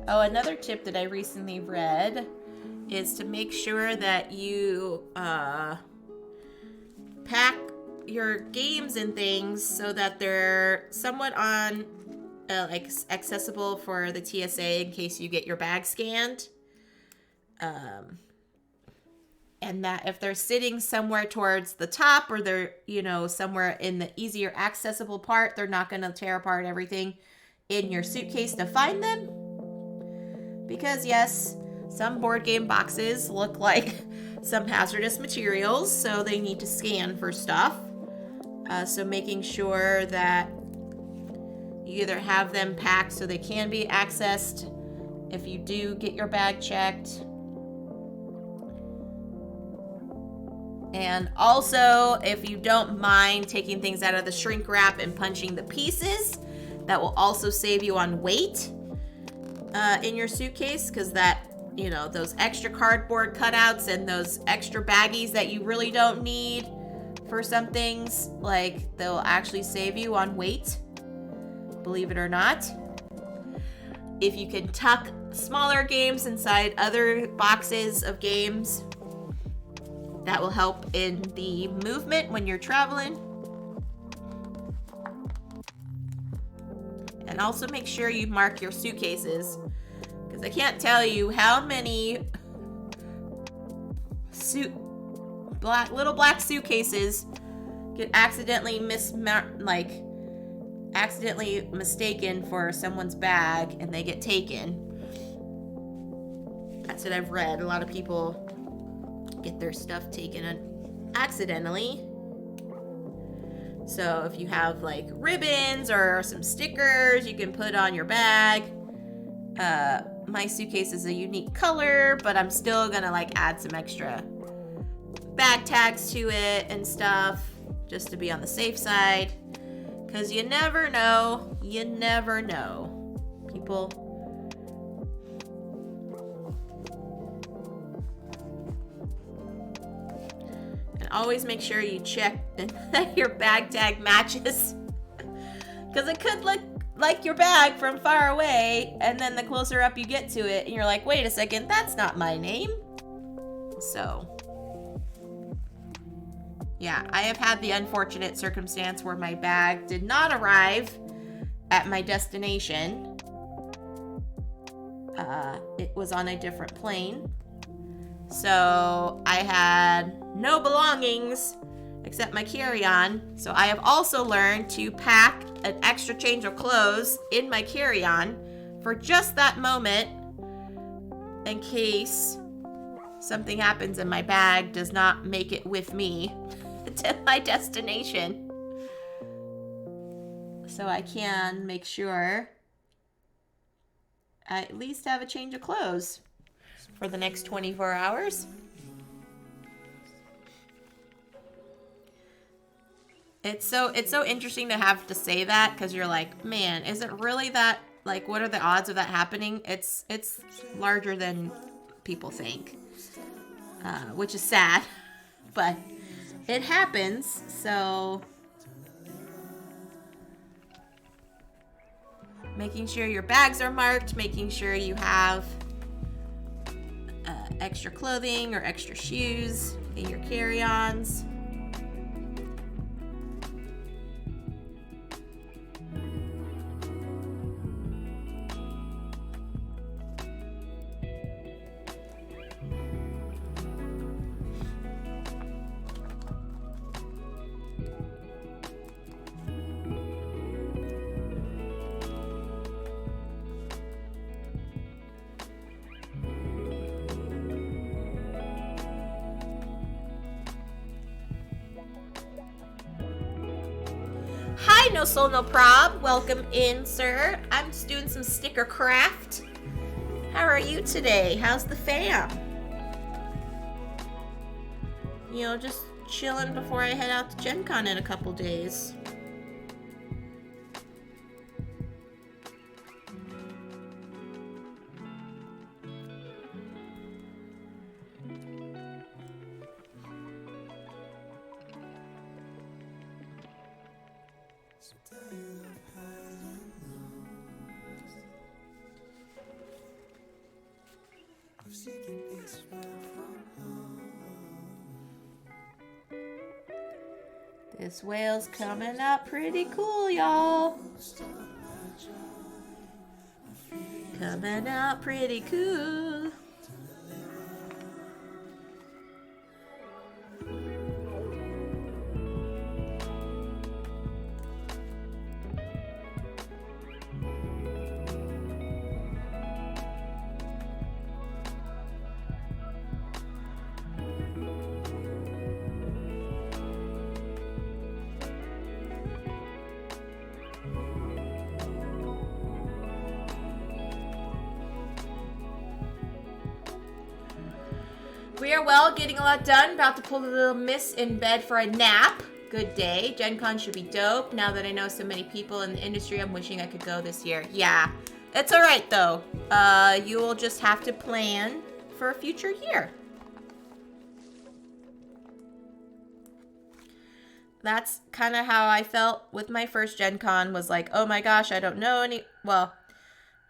Oh, another tip that I recently read is to make sure that you pack your games and things so that they're somewhat on like accessible for the TSA in case you get your bag scanned. And that if they're sitting somewhere towards the top or they're, you know, somewhere in the easier accessible part, they're not going to tear apart everything in your suitcase to find them. Because yes, some board game boxes look like some hazardous materials, so they need to scan for stuff. So making sure that you either have them packed so they can be accessed if you do get your bag checked. And also, if you don't mind taking things out of the shrink wrap and punching the pieces, that will also save you on weight in your suitcase, because that, you know, those extra cardboard cutouts and those extra baggies that you really don't need for some things, like, they'll actually save you on weight, believe it or not. If you can tuck smaller games inside other boxes of games, that will help in the movement when you're traveling. And also make sure you mark your suitcases, because I can't tell you how many little black suitcases get accidentally mistaken for someone's bag and they get taken. That's what I've read. A lot of people get their stuff taken accidentally. So if you have like ribbons or some stickers you can put on your bag. My suitcase is a unique color, but I'm still gonna like add some extra bag tags to it and stuff, just to be on the safe side, because you never know. People and always make sure you check that your bag tag matches, because it could look like your bag from far away, and then the closer up you get to it and you're like, wait a second, that's not my name. So yeah, I have had the unfortunate circumstance where my bag did not arrive at my destination. It was on a different plane. So I had no belongings except my carry-on. So I have also learned to pack an extra change of clothes in my carry-on for just that moment, in case something happens and my bag does not make it with me to my destination. So I can make sure I at least have a change of clothes for the next 24 hours. It's so interesting to have to say that, because you're like, man, is it really that, like, what are the odds of that happening? It's larger than people think, which is sad, but it happens. So making sure your bags are marked, making sure you have extra clothing or extra shoes in your carry-ons. Hi, No Soul No Prob. Welcome in, sir. I'm just doing some sticker craft. How are you today? How's the fam? You know, just chilling before I head out to GenCon in a couple days. This whale's coming up pretty cool, y'all. Coming out pretty cool. We are well, getting a lot done. About to pull the little miss in bed for a nap. Good day. Gen Con should be dope. Now that I know so many people in the industry, I'm wishing I could go this year. Yeah, it's all right though. You will just have to plan for a future year. That's kind of how I felt with my first Gen Con, was like, oh my gosh, I don't know any, well,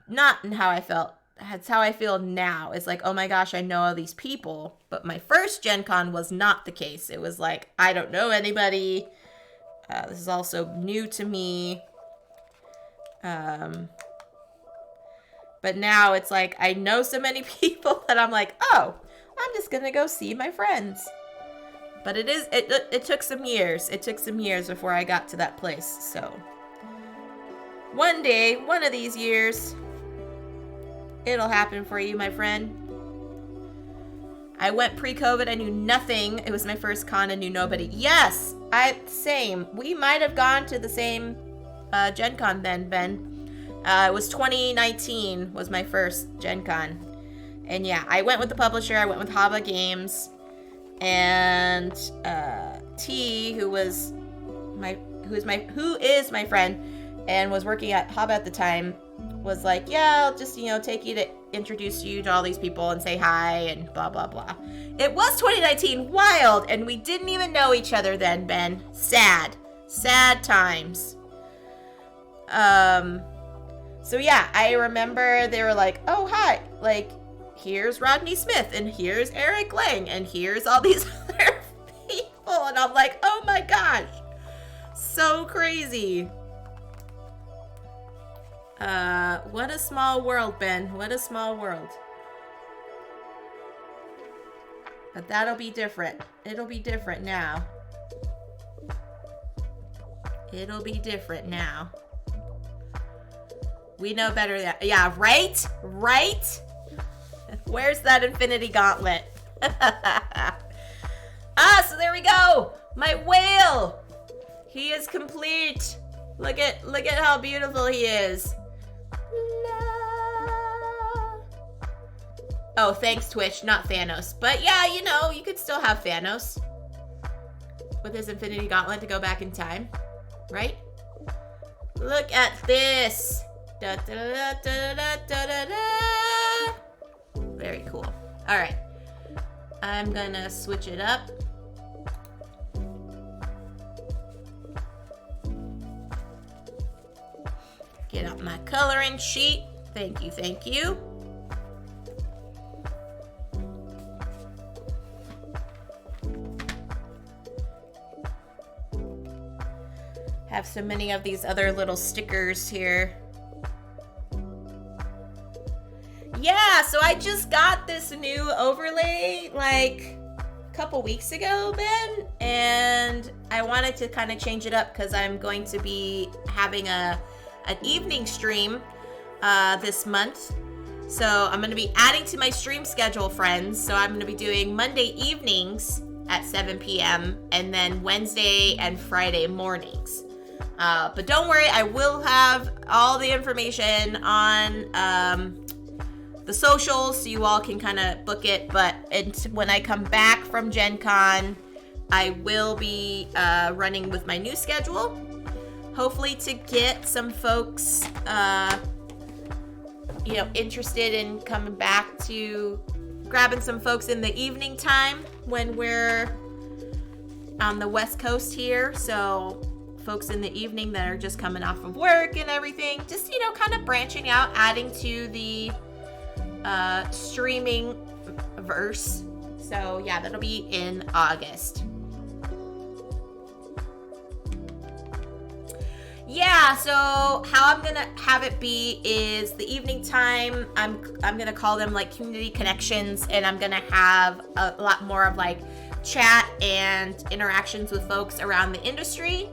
not how I felt. That's how I feel now. It's like, oh my gosh, I know all these people. But my first Gen Con was not the case. It was like, I don't know anybody. This is also new to me. But now it's like, I know so many people that I'm like, oh, I'm just going to go see my friends. But it took some years. It took some years before I got to that place. So one day, one of these years, it'll happen for you, my friend. I went pre-COVID. I knew nothing. It was my first con. I knew nobody. Yes, same. We might have gone to the same Gen Con then, Ben. It was 2019 was my first Gen Con. And yeah, I went with the publisher. I went with Haba Games. And T, who is my friend and was working at Haba at the time, was like, yeah, I'll just, take you to introduce you to all these people and say hi and blah, blah, blah. It was 2019, wild, and we didn't even know each other then, Ben. Sad times. So yeah, I remember they were like, oh, hi, like, here's Rodney Smith, and here's Eric Lang, and here's all these other people, and I'm like, oh my gosh, so crazy. What a small world, Ben. What a small world. But that'll be different. It'll be different now. It'll be different now. We know better than, yeah, right? Where's that Infinity Gauntlet? So there we go. My whale. He is complete. Look at how beautiful he is. Oh, thanks Twitch, not Thanos. But yeah, you could still have Thanos with his Infinity Gauntlet to go back in time, right? Look at this. Da, da, da, da, da, da, da, da. Very cool. All right, I'm gonna switch it up. Get out my coloring sheet. Thank you. Have so many of these other little stickers here. Yeah, so I just got this new overlay like a couple weeks ago, Ben, and I wanted to kind of change it up because I'm going to be having an evening stream this month. So I'm going to be adding to my stream schedule, friends. So I'm going to be doing Monday evenings at 7 p.m. and then Wednesday and Friday mornings. But don't worry, I will have all the information on the socials so you all can kind of book it. But when I come back from Gen Con, I will be running with my new schedule. Hopefully to get some folks, interested in coming back to grabbing some folks in the evening time when we're on the West Coast here. So folks in the evening that are just coming off of work and everything, just, kind of branching out, adding to the streaming verse. So yeah, that'll be in August. Yeah, so how I'm gonna have it be is the evening time, I'm gonna call them like community connections, and I'm gonna have a lot more of like chat and interactions with folks around the industry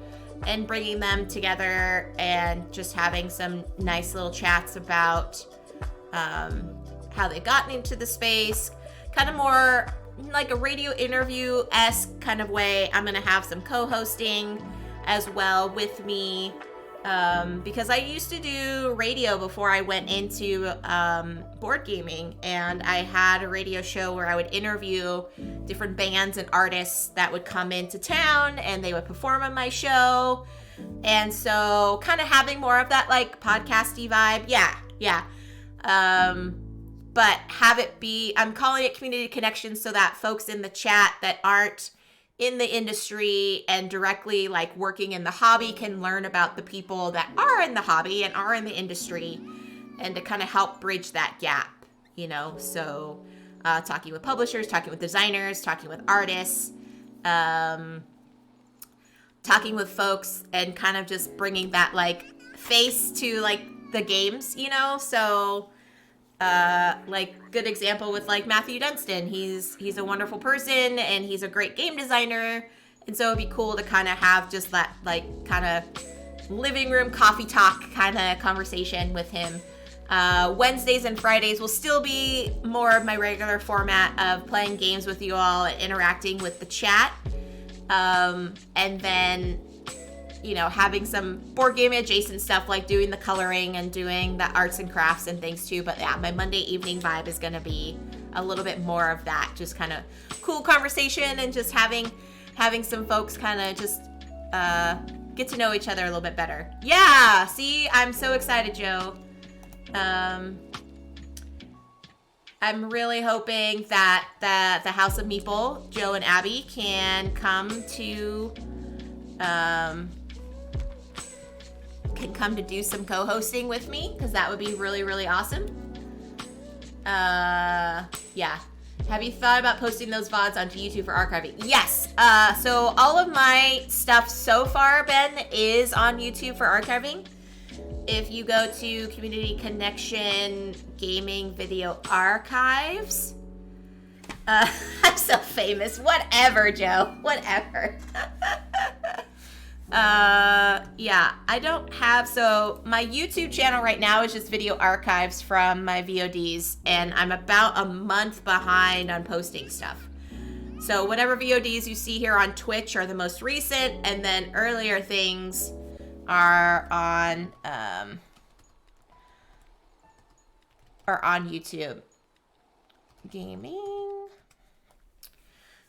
and bringing them together and just having some nice little chats about how they've gotten into the space, kind of more like a radio interview-esque kind of way. I'm gonna have some co-hosting as well with me, Because I used to do radio before I went into board gaming, and I had a radio show where I would interview different bands and artists that would come into town and they would perform on my show. And so kind of having more of that like podcasty vibe. Yeah. But have it be, I'm calling it community connections so that folks in the chat that aren't in the industry and directly like working in the hobby can learn about the people that are in the hobby and are in the industry, and to kind of help bridge that gap, you know? So talking with publishers, talking with designers, talking with artists, talking with folks, and kind of just bringing that like face to like the games, you know? So like good example with like Matthew Dunstan. He's a wonderful person and he's a great game designer. And so it'd be cool to kind of have just that like kind of living room coffee talk kind of conversation with him. Wednesdays and Fridays will still be more of my regular format of playing games with you all and interacting with the chat. And then, you know, having some board game adjacent stuff like doing the coloring and doing the arts and crafts and things too. But yeah, my Monday evening vibe is going to be a little bit more of that, just kind of cool conversation and just having some folks kind of just get to know each other a little bit better. Yeah, see, I'm so excited, Joe. I'm really hoping that the House of Meeple, Joe and Abby, can come to do some co-hosting with me, because that would be really, really awesome. Yeah. Have you thought about posting those VODs onto YouTube for archiving? Yes. So all of my stuff so far, Ben, is on YouTube for archiving. If you go to Community Connection Gaming Video Archives. I'm so famous. Whatever, Joe. Whatever. Yeah, I don't have, so my YouTube channel right now is just video archives from my VODs, and I'm about a month behind on posting stuff. So whatever VODs you see here on Twitch are the most recent, and then earlier things are on YouTube. Gaming.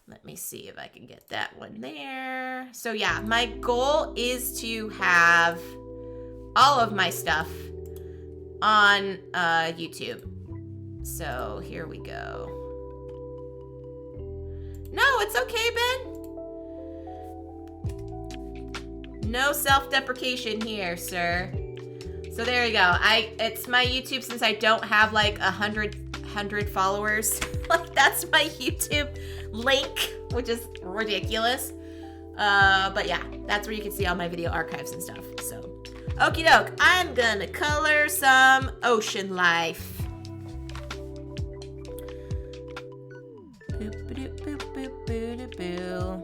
Let me see if I can get that one there. So yeah, my goal is to have all of my stuff on YouTube. So here we go. No, it's okay, Ben. No self-deprecation here, sir. So there you go. It's my YouTube, since I don't have like 100 followers. Like, that's my YouTube link, which is ridiculous. But yeah, that's where you can see all my video archives and stuff. So, okie doke. I'm gonna color some ocean life. Boop, boop, boop, boop, boop, boop.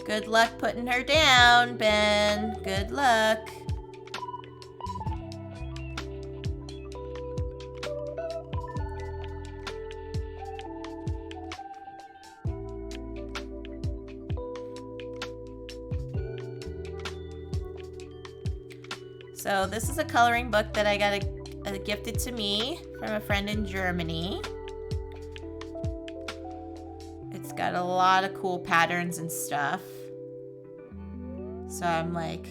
Good luck putting her down, Ben. Good luck. So this is a coloring book that I got gifted to me from a friend in Germany. It's got a lot of cool patterns and stuff. So I'm like,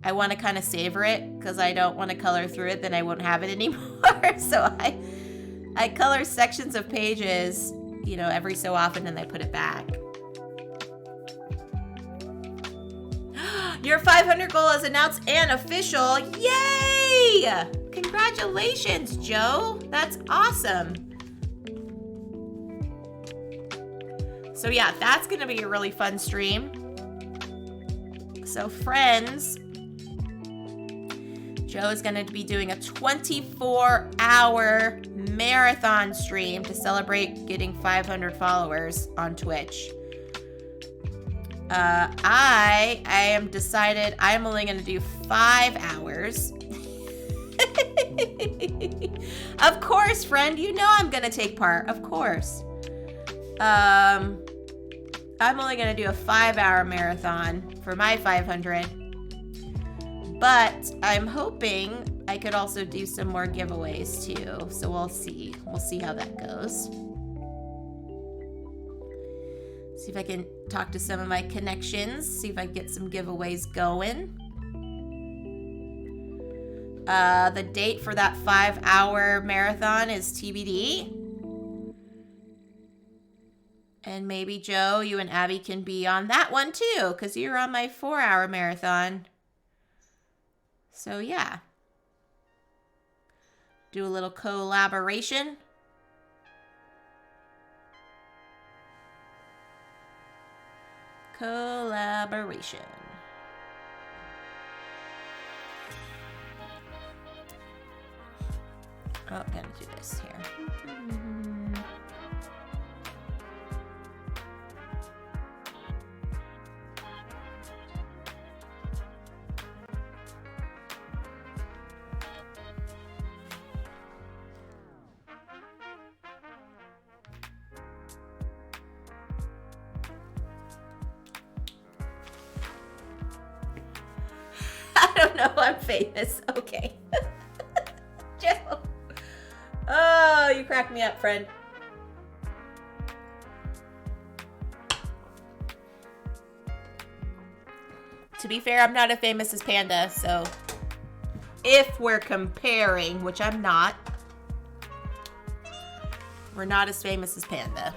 I want to kind of savor it because I don't want to color through it, then I won't have it anymore. So I color sections of pages, you know, every so often, and I put it back. Your 500 goal is announced and official. Yay! Congratulations, Joe. That's awesome. So yeah, that's going to be a really fun stream. So friends, Joe is going to be doing a 24-hour marathon stream to celebrate getting 500 followers on Twitch. I am decided I'm only going to do 5 hours. Of course, friend, you know I'm going to take part. Of course. I'm only gonna do a 5-hour marathon for my 500. But I'm hoping I could also do some more giveaways too. So we'll see. We'll see how that goes. See if I can talk to some of my connections. See if I can get some giveaways going. The date for that 5-hour marathon is TBD. And maybe Joe, you and Abby can be on that one too, because you're on my 4-hour marathon. So yeah. Do a little collaboration. Collaboration. Oh, I'm gonna do this here. I don't know, I'm famous. Okay. Joe. Oh, you cracked me up, friend. To be fair, I'm not as famous as Panda, so if we're comparing, which I'm not, we're not as famous as Panda.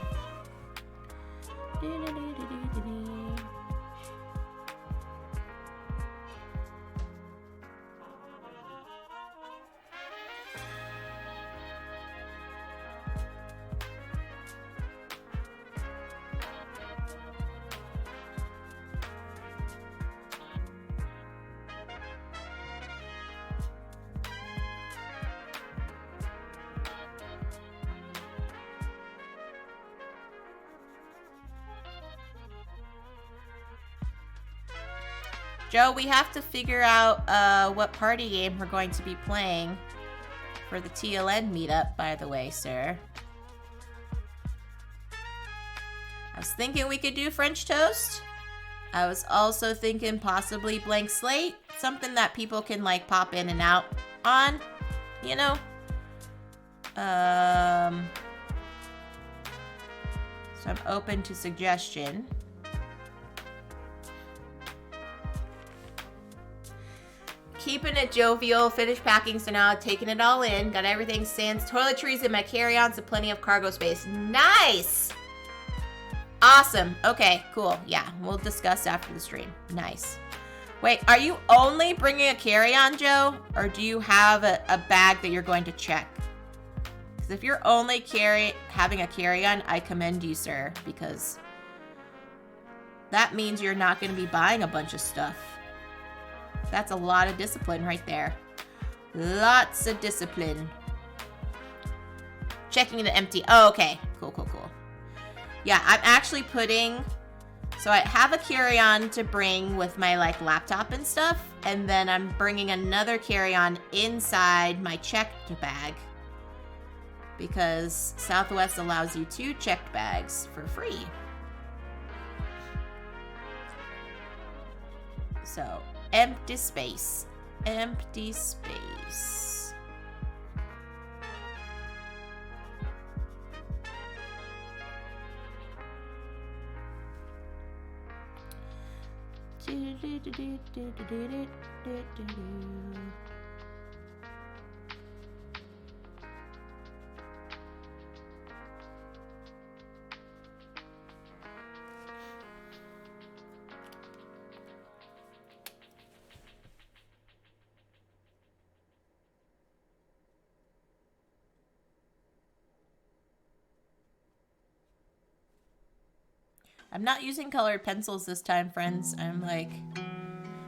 Joe, we have to figure out what party game we're going to be playing for the TLN meetup, by the way, sir. I was thinking we could do French toast. I was also thinking possibly blank slate, something that people can like pop in and out on, you know? So I'm open to suggestion. Keeping it jovial, finished packing, so now taking it all in. Got everything sans toiletries in my carry-on, so plenty of cargo space. Nice! Awesome. Okay, cool. Yeah, we'll discuss after the stream. Nice. Wait, are you only bringing a carry-on, Joe? Or do you have a bag that you're going to check? Because if you're only having a carry-on, I commend you, sir. Because that means you're not going to be buying a bunch of stuff. That's a lot of discipline right there. Lots of discipline. Checking the empty. Oh, okay. Cool, cool, cool. Yeah, I'm actually putting... So I have a carry-on to bring with my like laptop and stuff. And then I'm bringing another carry-on inside my checked bag. Because Southwest allows you 2 checked bags for free. So... empty space. Empty space. I'm not using colored pencils this time, friends. I'm like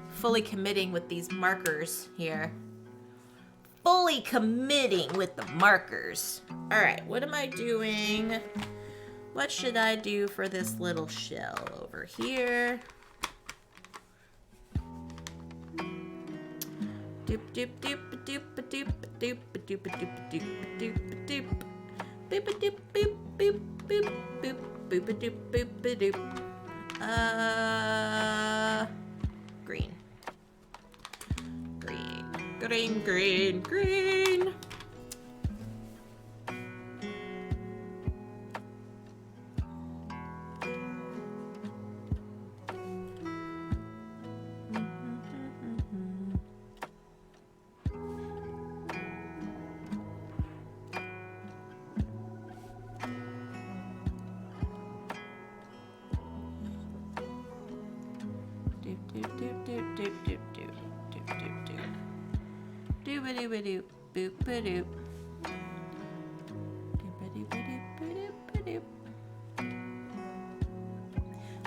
fully committing with these markers here. Fully committing with the markers. All right, what am I doing? What should I do for this little shell over here? Doop doop doop doop doop doop doop doop doop doop doop boop doop boop boop boop boop boop doop boop doop. Green. Green. Green, green, green.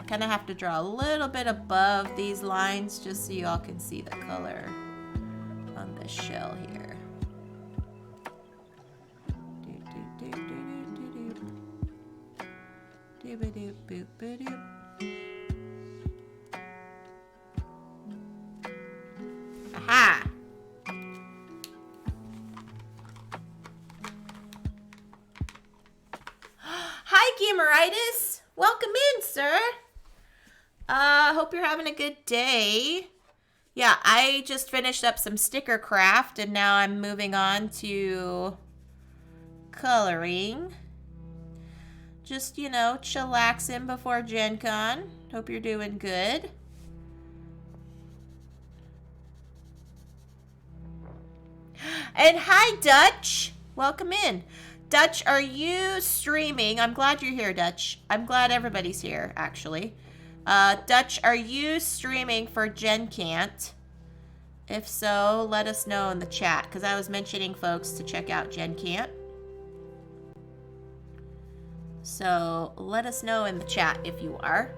Kind of have to draw a little bit above these lines just so y'all can see the color on this shell here. Aha! Hi, Gameritis! Welcome in, sir! Hope you're having a good day. Yeah, I just finished up some sticker craft and now I'm moving on to coloring. Just, you know, chillaxing before GenCon. Hope you're doing good. And hi, Dutch. Welcome in. Dutch, are you streaming? I'm glad you're here, Dutch. I'm glad everybody's here, actually. Dutch, are you streaming for GenCon? If so, let us know in the chat, because I was mentioning folks to check out GenCon. So let us know in the chat if you are.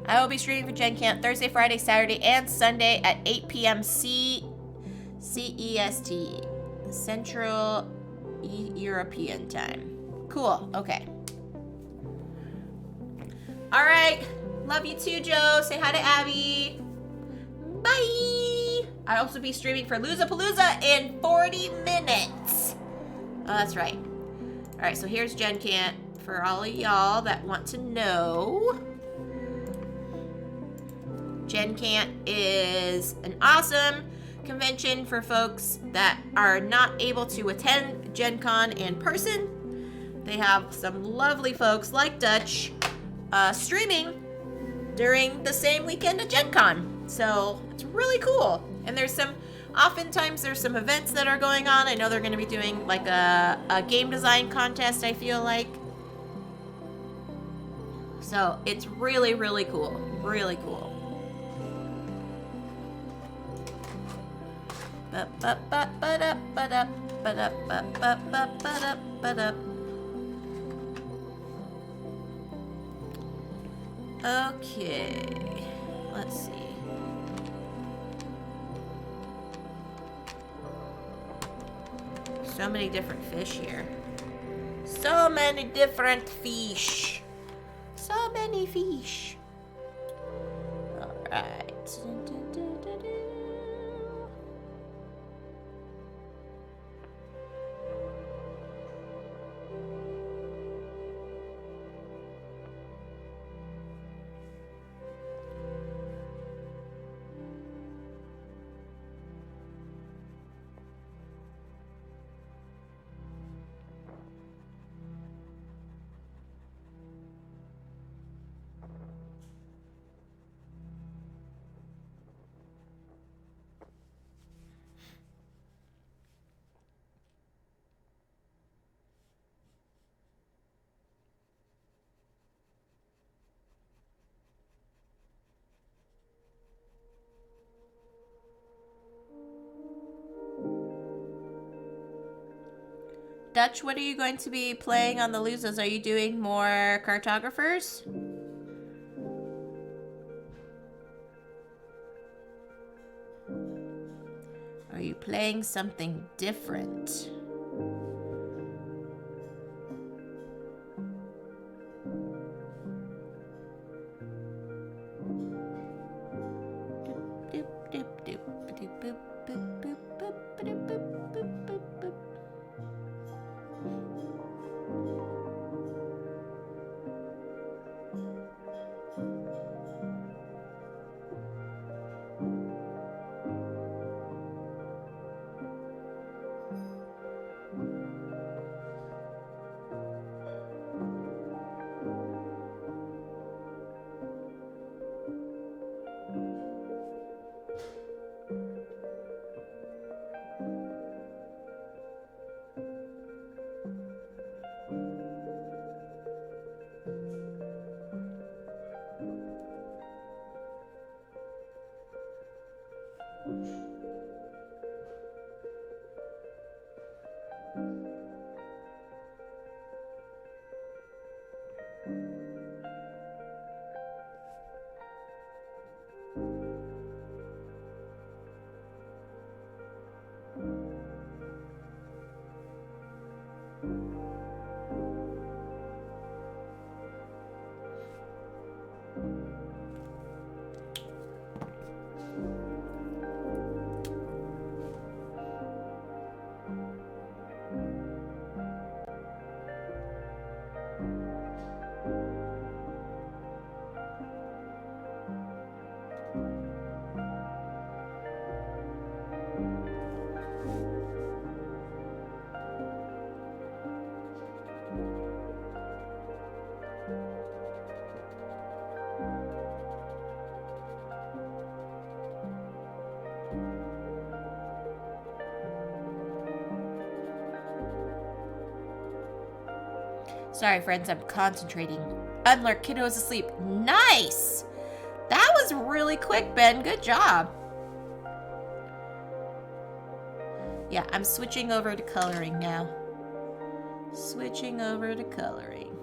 I will be streaming for GenCon Thursday, Friday, Saturday, and Sunday at 8 p.m. CEST, Central European Time. Cool. Okay. All right. Love you too, Joe. Say hi to Abby. Bye. I'll also be streaming for Loozapalooza in 40 minutes. Oh, that's right. All right. So here's GenCon for all of y'all that want to know. GenCon is an awesome convention for folks that are not able to attend GenCon in person. They have some lovely folks like Dutch streaming during the same weekend of GenCon. So it's really cool. And oftentimes there's some events that are going on. I know they're going to be doing like a game design contest, I feel like. So it's really, really cool. Really cool. Okay, let's see. So many different fish here. So many different fish. So many fish. All right. Dutch, what are you going to be playing on the Losers? Are you doing more cartographers? playing something different. Sorry, friends, I'm concentrating. Unlurk, kiddo is asleep. Nice! That was really quick, Ben. Good job. Yeah, I'm switching over to coloring now. Switching over to coloring.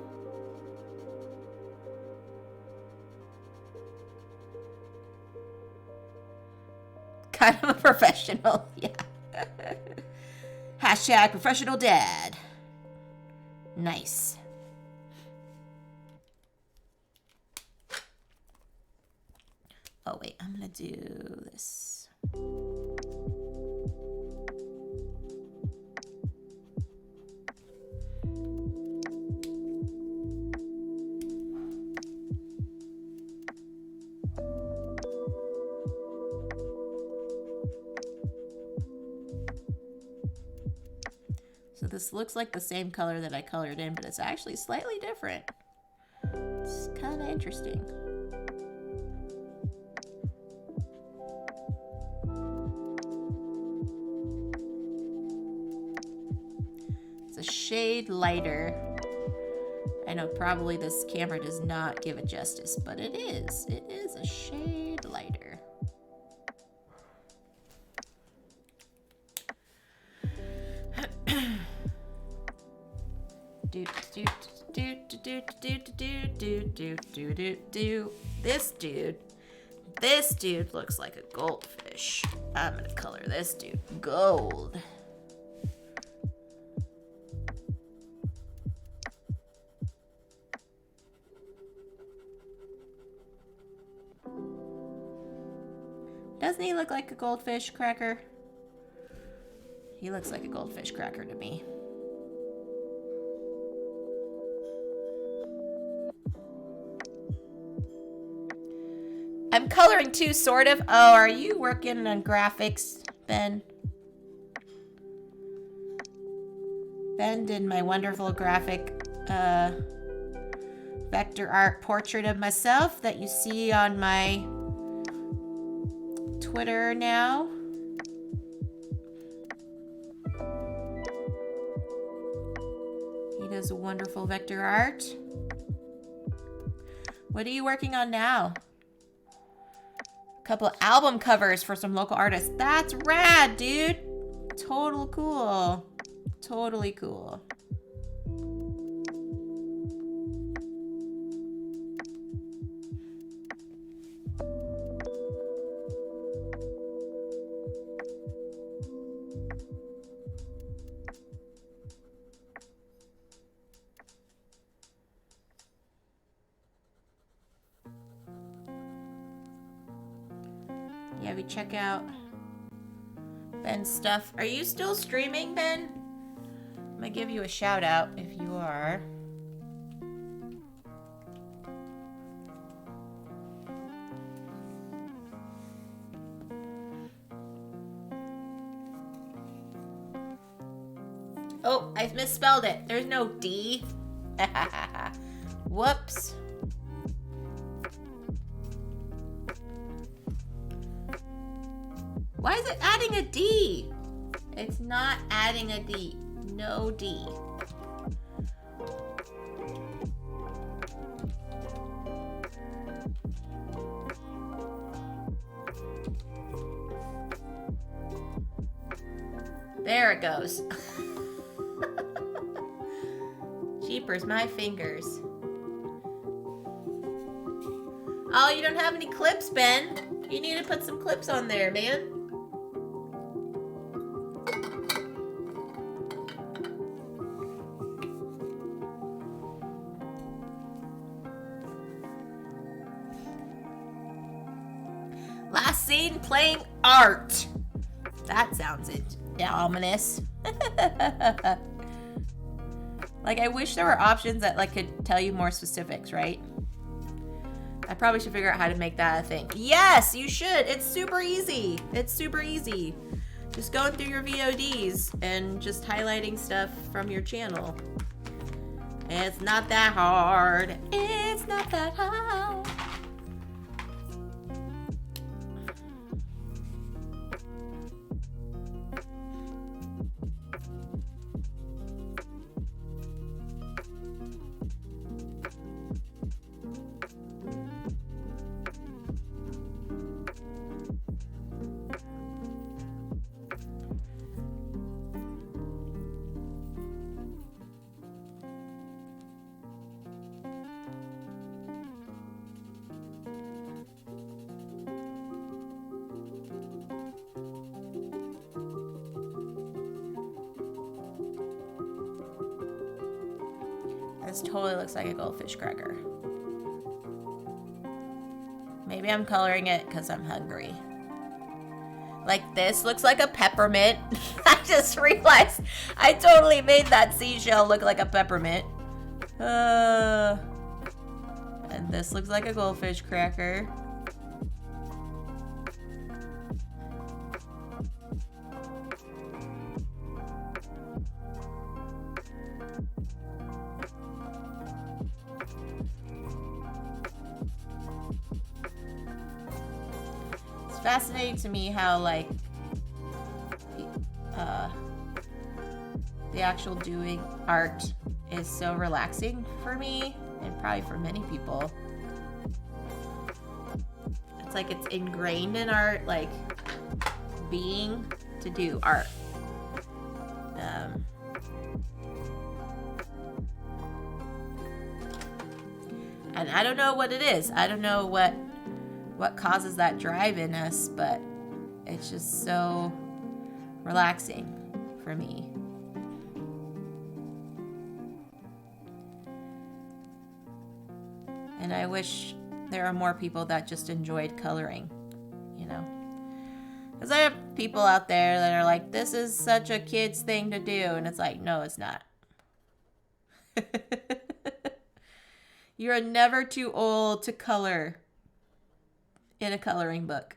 Kind of a professional, yeah. Hashtag professional dad. Nice. Oh, wait, I'm gonna do this. So this looks like the same color that I colored in, but it's actually slightly different. It's kind of interesting. A shade lighter. I know probably this camera does not give it justice, but it is. It is a shade lighter. This dude looks like a goldfish. I'm gonna color this dude gold. Doesn't he look like a goldfish cracker? He looks like a goldfish cracker to me. I'm coloring too, sort of. Oh, are you working on graphics, Ben? Ben did my wonderful graphic vector art portrait of myself that you see on my Twitter now. He does wonderful vector art. What are you working on now? A couple album covers for some local artists. That's rad, dude. Total cool. Totally cool. have you check out Ben's stuff. Are you still streaming, Ben? I'm gonna give you a shout out if you are. Oh, I misspelled it. There's no D. Whoops. Why is it adding a D? It's not adding a D. No D. There it goes. Jeepers, my fingers. Oh, you don't have any clips, Ben. You need to put some clips on there, man. Last scene playing art. That sounds ominous. Like, I wish there were options that like could tell you more specifics, right? I probably should figure out how to make that a thing. Yes, you should. It's super easy. It's super easy. Just going through your VODs and just highlighting stuff from your channel. It's not that hard. It's not that hard. This totally looks like a goldfish cracker. Maybe I'm coloring it because I'm hungry. Like, this looks like a peppermint. I just realized I totally made that seashell look like a peppermint. And this looks like a goldfish cracker. Fascinating to me how like the actual doing art is so relaxing for me and probably for many people. It's like it's ingrained in our like being to do art. And I don't know what it is. I don't know what causes that drive in us, but it's just so relaxing for me. And I wish there are more people that just enjoyed coloring, you know? Because I have people out there that are like, this is such a kid's thing to do. And it's like, no, it's not. You're never too old to color in a coloring book.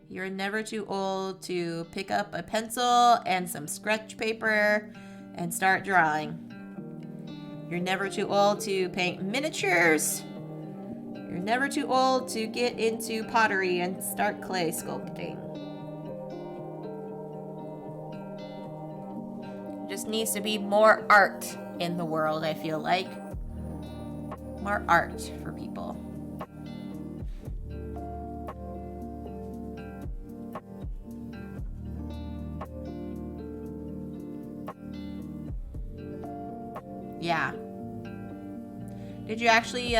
You're never too old to pick up a pencil and some sketch paper and start drawing. You're never too old to paint miniatures. You're never too old to get into pottery and start clay sculpting. There just needs to be more art in the world, I feel like. More art for people. Yeah. Did you actually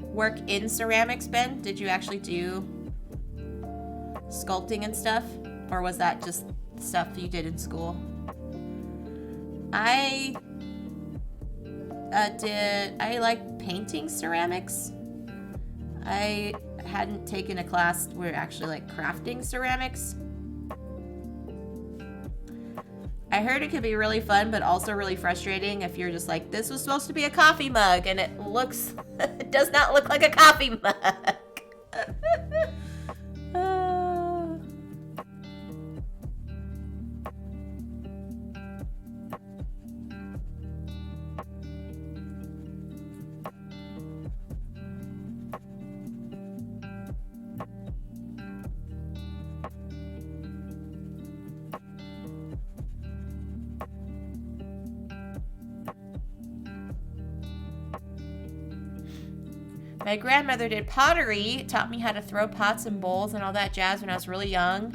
work in ceramics, Ben? Did you actually do sculpting and stuff? Or was that just stuff you did in school? I like painting ceramics. I hadn't taken a class where actually like crafting ceramics. I heard it could be really fun, but also really frustrating if you're just like, this was supposed to be a coffee mug, and it looks, it does not look like a coffee mug. My grandmother did pottery, taught me how to throw pots and bowls and all that jazz when I was really young.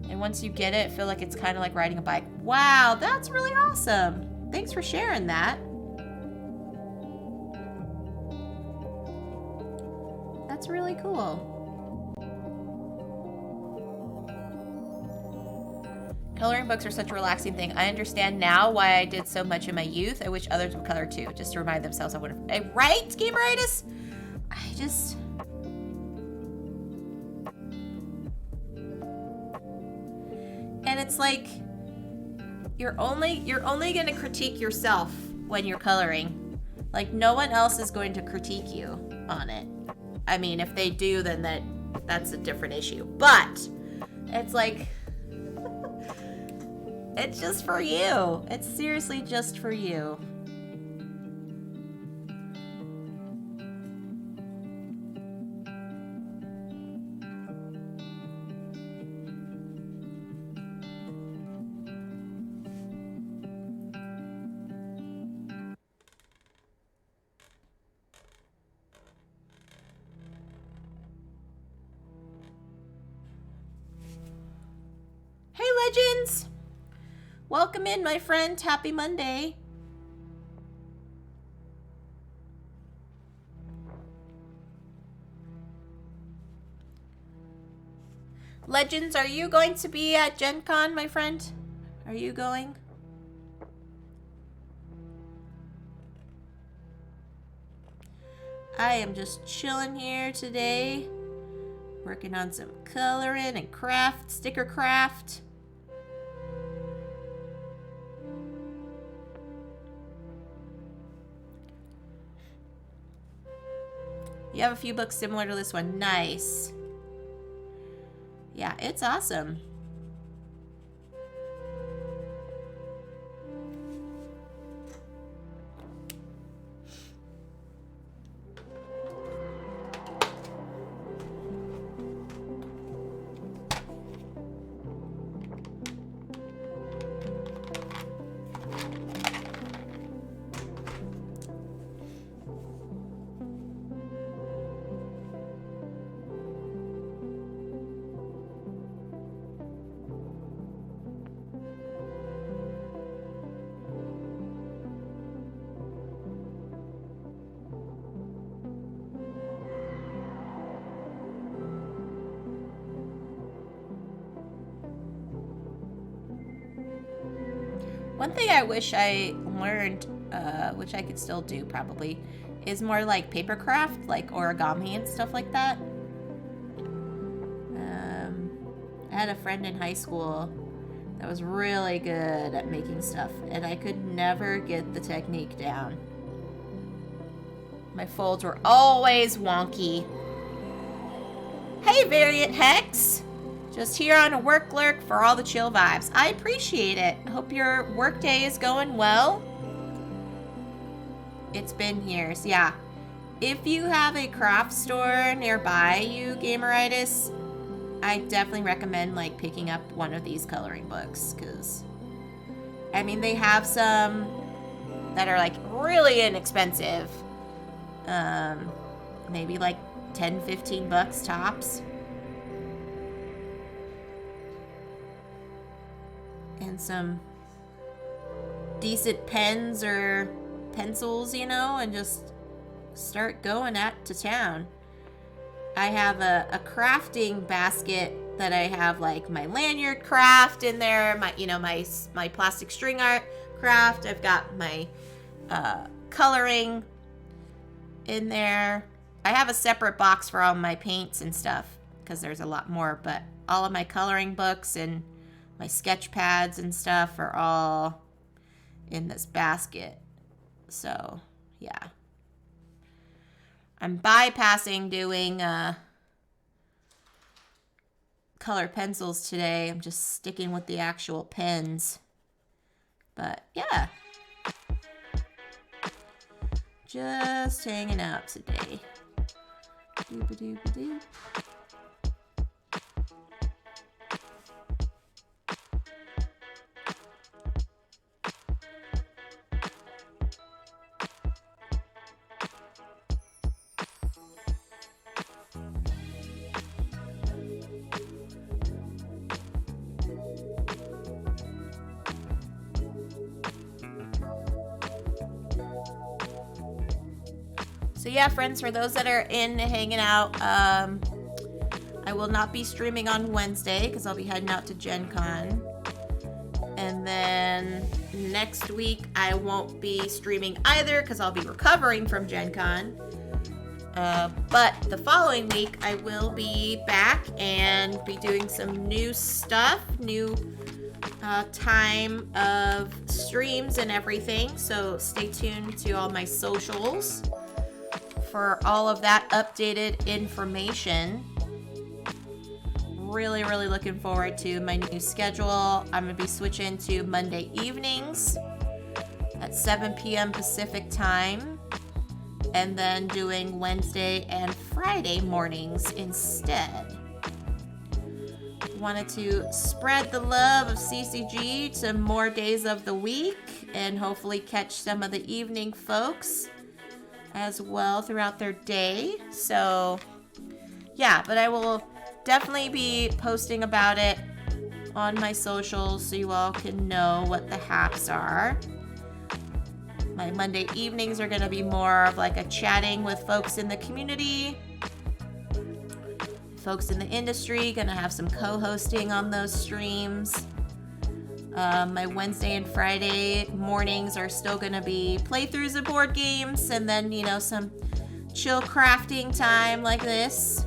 And once you get it, I feel like it's kind of like riding a bike. Wow, that's really awesome. Thanks for sharing that. That's really cool. Coloring books are such a relaxing thing. I understand now why I did so much in my youth. I wish others would color too, just to remind themselves I would have. Right, Gameritis? I just... And it's like, you're only gonna critique yourself when you're coloring. Like, no one else is going to critique you on it. I mean, if they do, then that's a different issue. But it's like, it's just for you. It's seriously just for you. Hey, Legends! Welcome in, my friend. Happy Monday. Legends, are you going to be at GenCon, my friend? Are you going? I am just chilling here today, working on some coloring and craft, sticker craft. You have a few books similar to this one. Nice. Yeah, it's awesome. One thing I wish I learned, which I could still do probably, is more like paper craft, like origami and stuff like that. I had a friend in high school that was really good at making stuff, and I could never get the technique down. My folds were always wonky. Hey, Variant Hex! Just here on a work lurk for all the chill vibes. I appreciate it. I hope your work day is going well. It's been years, yeah. If you have a craft store nearby you, Gameritis, I definitely recommend like picking up one of these coloring books, because I mean they have some that are like really inexpensive. Maybe like 10-15 bucks tops. And some decent pens or pencils, you know, and just start going to town. I have a crafting basket that I have like my lanyard craft in there, my plastic string art craft. I've got my coloring in there. I have a separate box for all my paints and stuff because there's a lot more, but all of my coloring books and my sketch pads and stuff are all in this basket. So, yeah. I'm bypassing doing color pencils today. I'm just sticking with the actual pens. But, yeah. Just hanging out today. Doop-a-doop-a-doop. So yeah, friends, for those that are in hanging out, I will not be streaming on Wednesday because I'll be heading out to GenCon. And then next week I won't be streaming either because I'll be recovering from GenCon. But the following week I will be back and be doing some new stuff, new time of streams and everything. So stay tuned to all my socials for all of that updated information. Really looking forward to my new schedule. I'm gonna be switching to Monday evenings at 7 p.m. Pacific time, and then doing Wednesday and Friday mornings instead. Wanted to spread the love of CCG to more days of the week and hopefully catch some of the evening folks as well throughout their day. So yeah, but I will definitely be posting about it on my socials so you all can know what the haps are. My Monday evenings are going to be more of like a chatting with folks in the community, folks in the industry, gonna have some co-hosting on those streams. My Wednesday and Friday mornings are still gonna be playthroughs of board games, and then, you know, some chill crafting time like this.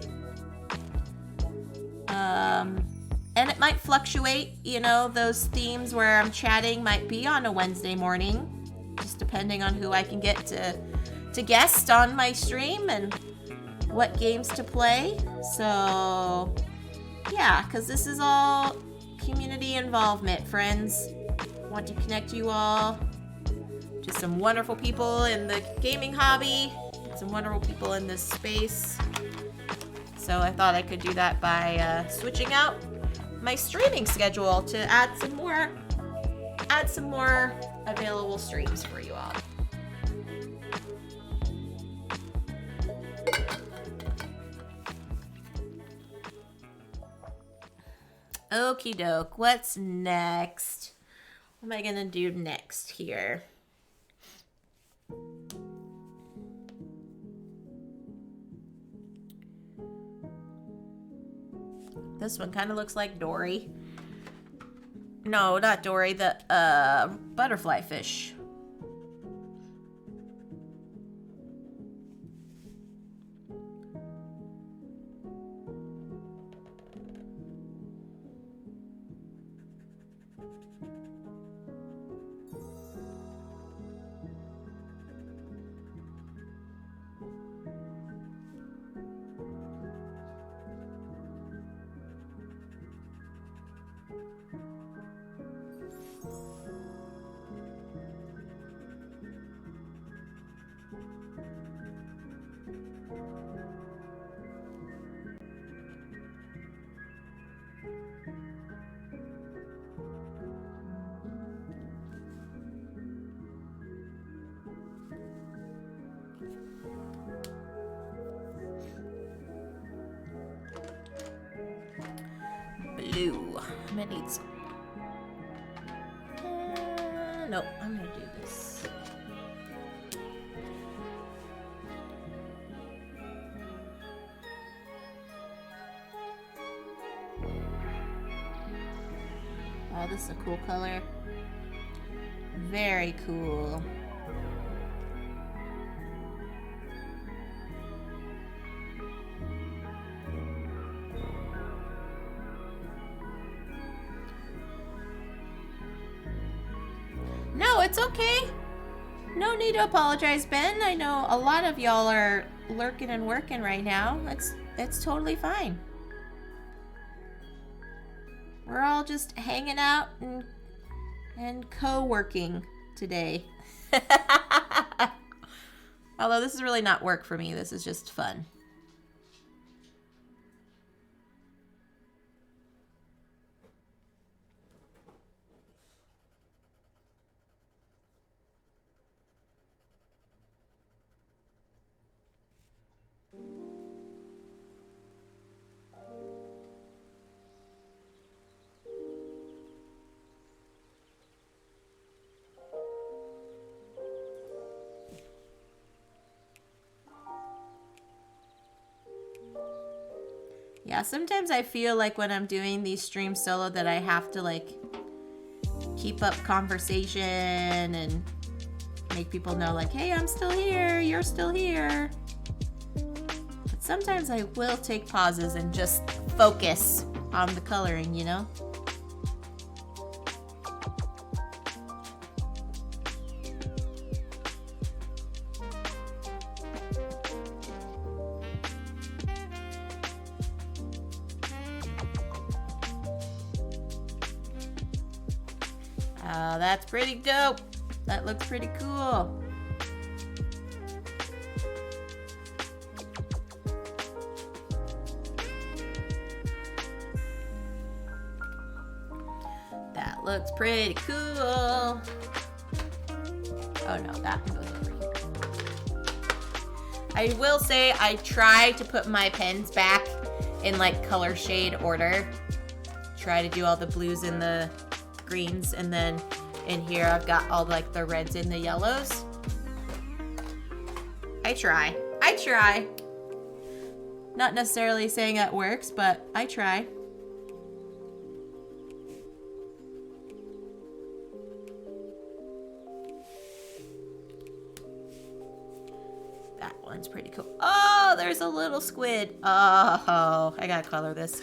And it might fluctuate, you know, those themes where I'm chatting might be on a Wednesday morning, just depending on who I can get to guest on my stream and what games to play. So yeah, because this is all community involvement, friends. Want to connect you all to some wonderful people in the gaming hobby, some wonderful people in this space. So I thought I could do that by switching out my streaming schedule to add some more available streams for you all. Okie doke, what's next? What am I gonna do next here? This one kind of looks like Dory. No, not Dory, the butterfly fish. Blue. I'm gonna need some. Nope, I'm gonna do this. Oh, this is a cool color. Very cool. That's okay. No need to apologize, Ben. I know a lot of y'all are lurking and working right now. It's totally fine. We're all just hanging out and co-working today. Although this is really not work for me. This is just fun. Yeah, sometimes I feel like when I'm doing these streams solo that I have to like keep up conversation and make people know like, hey, I'm still here, you're still here. But sometimes I will take pauses and just focus on the coloring, you know? Oh, that's pretty dope. That looks pretty cool. That looks pretty cool. Oh no, that one goes over here. I will say I try to put my pens back in like color shade order. Try to do all the blues and the greens, and then in here I've got all like the reds and the yellows. I try. Not necessarily saying that works, but I try. That one's pretty cool. Oh, there's a little squid. Oh, I gotta color this.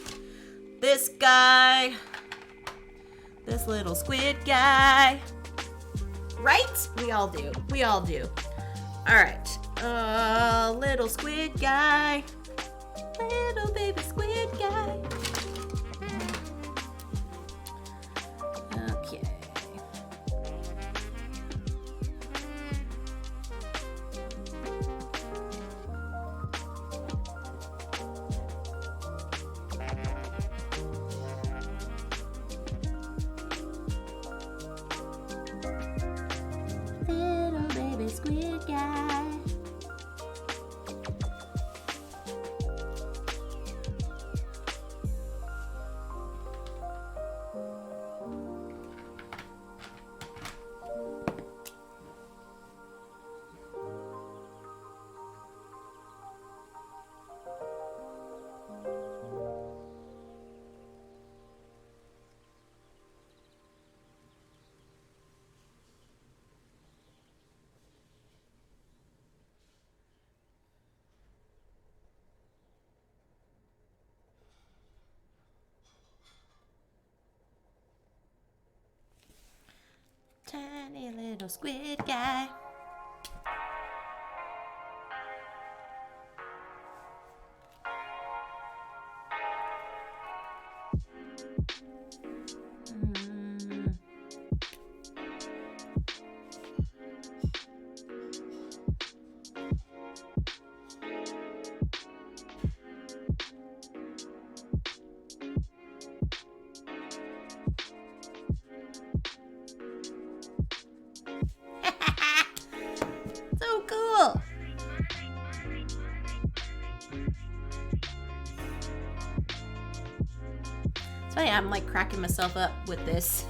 This guy. This little squid guy. Right? We all do. We all do. Alright. Little squid guy. Little baby squid guy. Okay. Squid guy. Tiny little squid guy. So cool. It's funny, I'm like cracking myself up with this.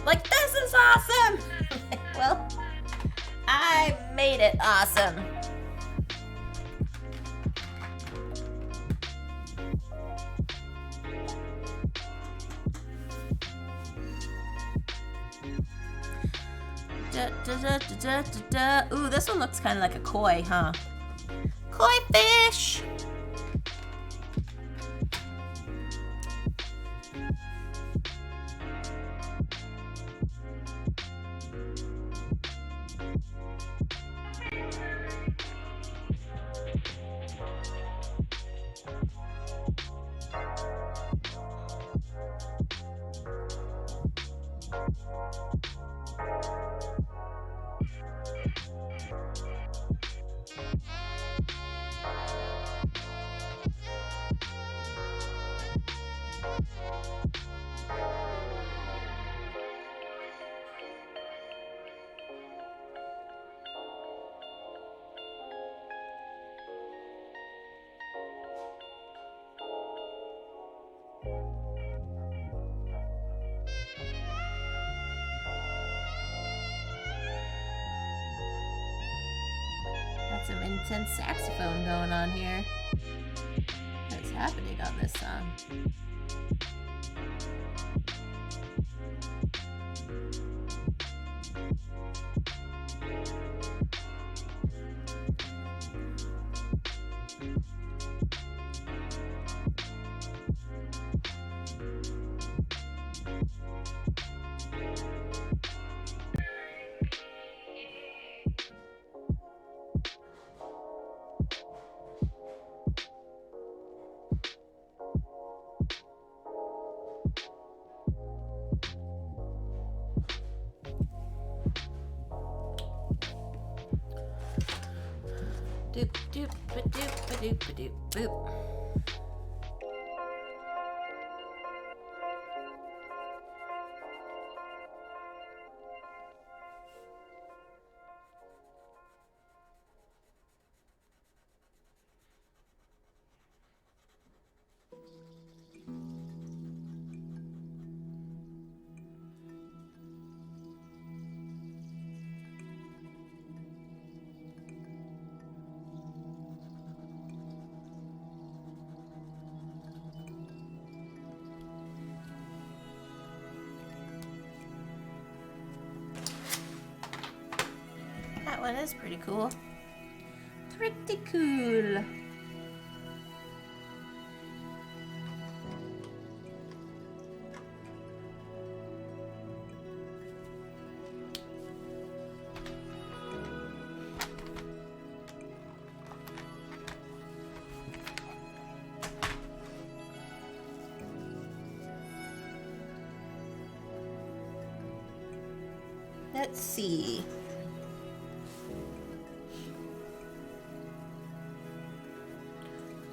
Like, this is awesome. Well, I made it awesome. Ooh, this one looks kind of like a koi, huh? Koi fish! some intense saxophone going on here. What's happening on this song? Doop doop ba doop ba doop ba doop boop. That one is pretty cool. Pretty cool. Let's see.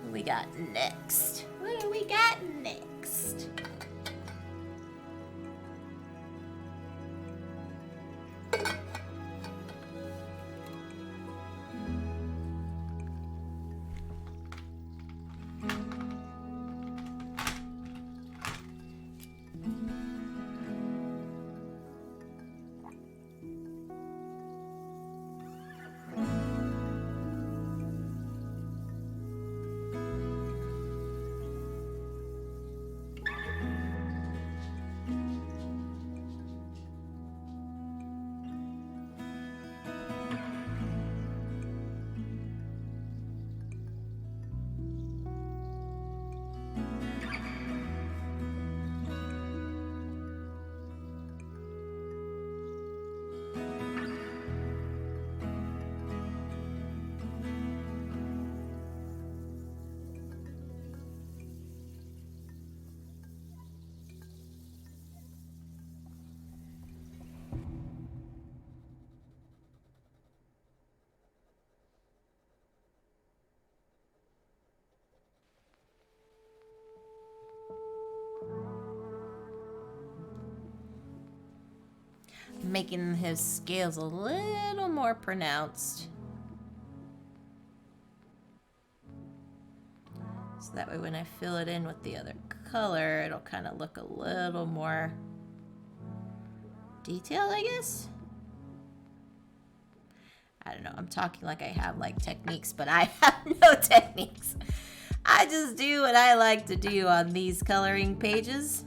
What we got next? What do we got next? Making his scales a little more pronounced. So that way when I fill it in with the other color, it'll kind of look a little more detailed, I guess. I don't know, I'm talking like I have like techniques, but I have no techniques. I just do what I like to do on these coloring pages.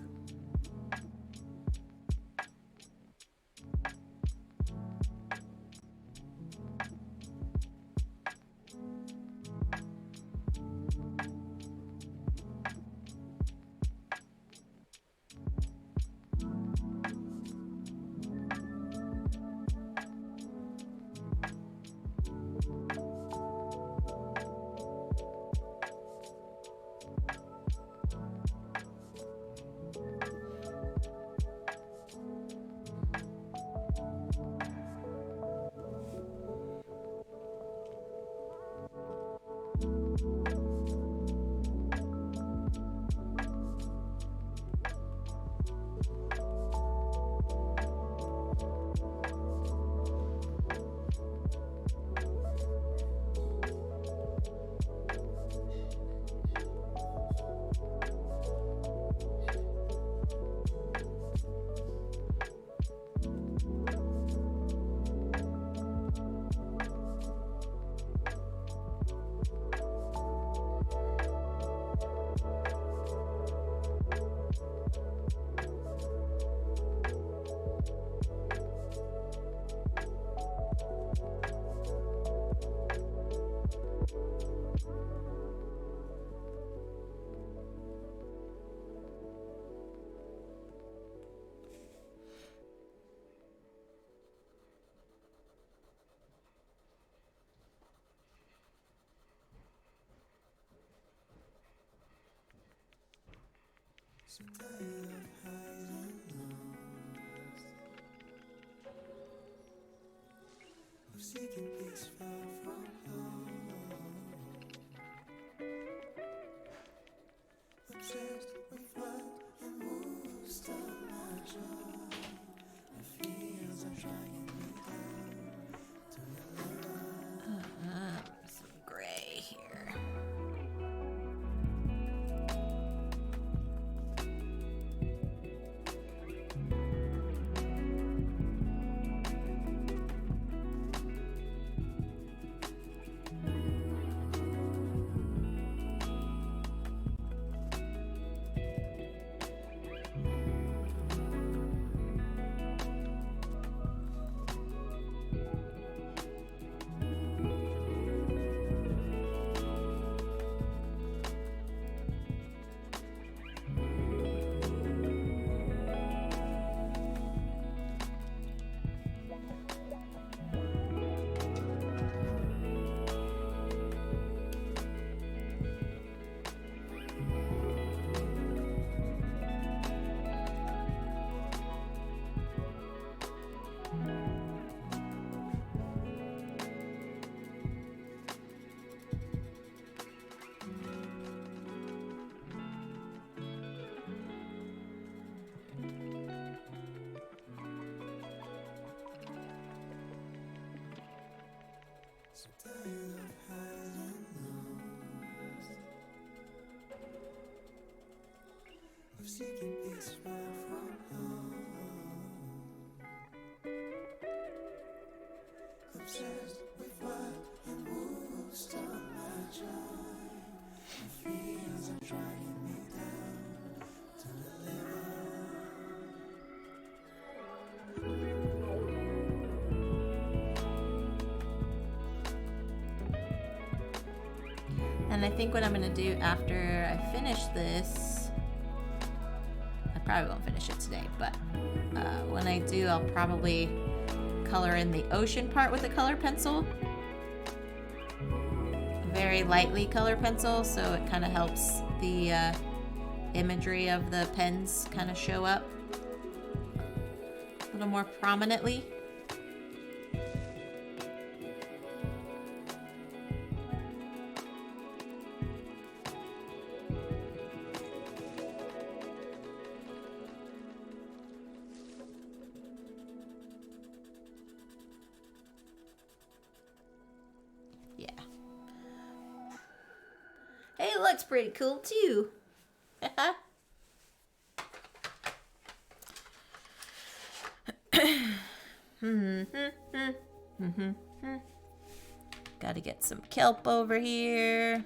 Some gray here. Seeking peace far from home, obsessed with what and who stole my joy. My fears are dragging me down to the And I think what I'm gonna do after I finish this, I probably won't finish it today, but when I do, I'll probably color in the ocean part with a color pencil. Very lightly color pencil, so it kind of helps the imagery of the pens kind of show up a little more prominently. Hey, it looks pretty cool too. Gotta get some kelp over here.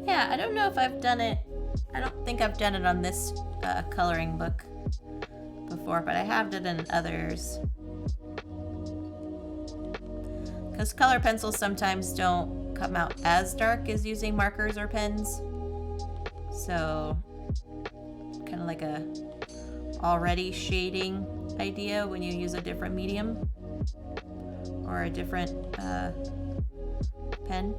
Yeah, I don't know if I've done it. I don't think I've done it on this coloring book before, but I have done it in others. Because color pencils sometimes don't come out as dark as using markers or pens. So, kind of like a already shading idea when you use a different medium or a different pen.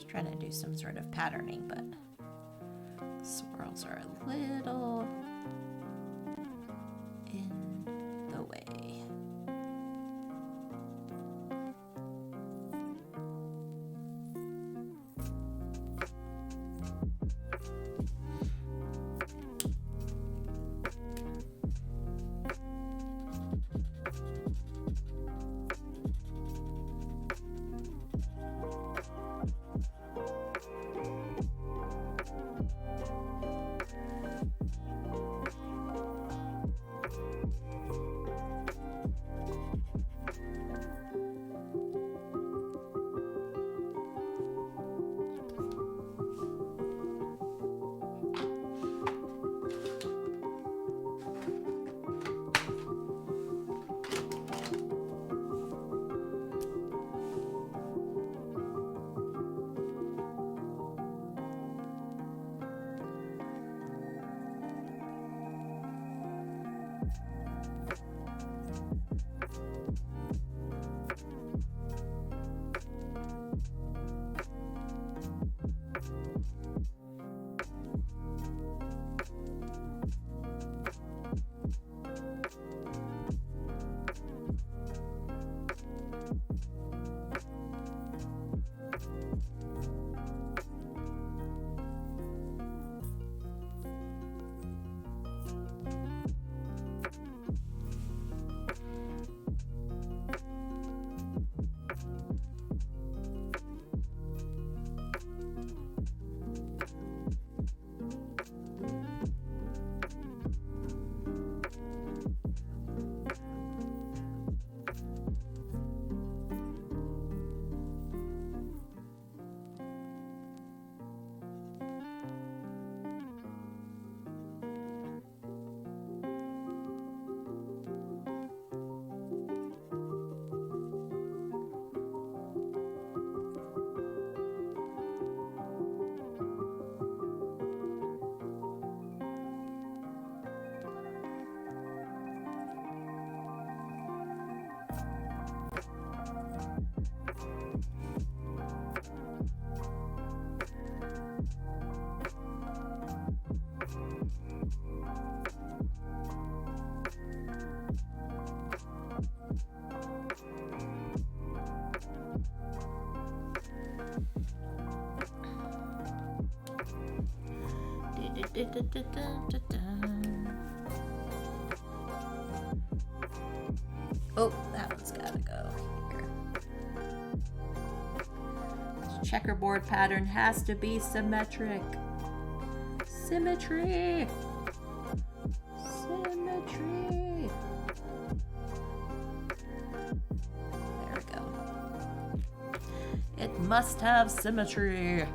Trying to do some sort of patterning, but the swirls are a little in the way. Oh, that one's gotta go here. This checkerboard pattern has to be symmetric. Symmetry! Symmetry! There we go. It must have symmetry.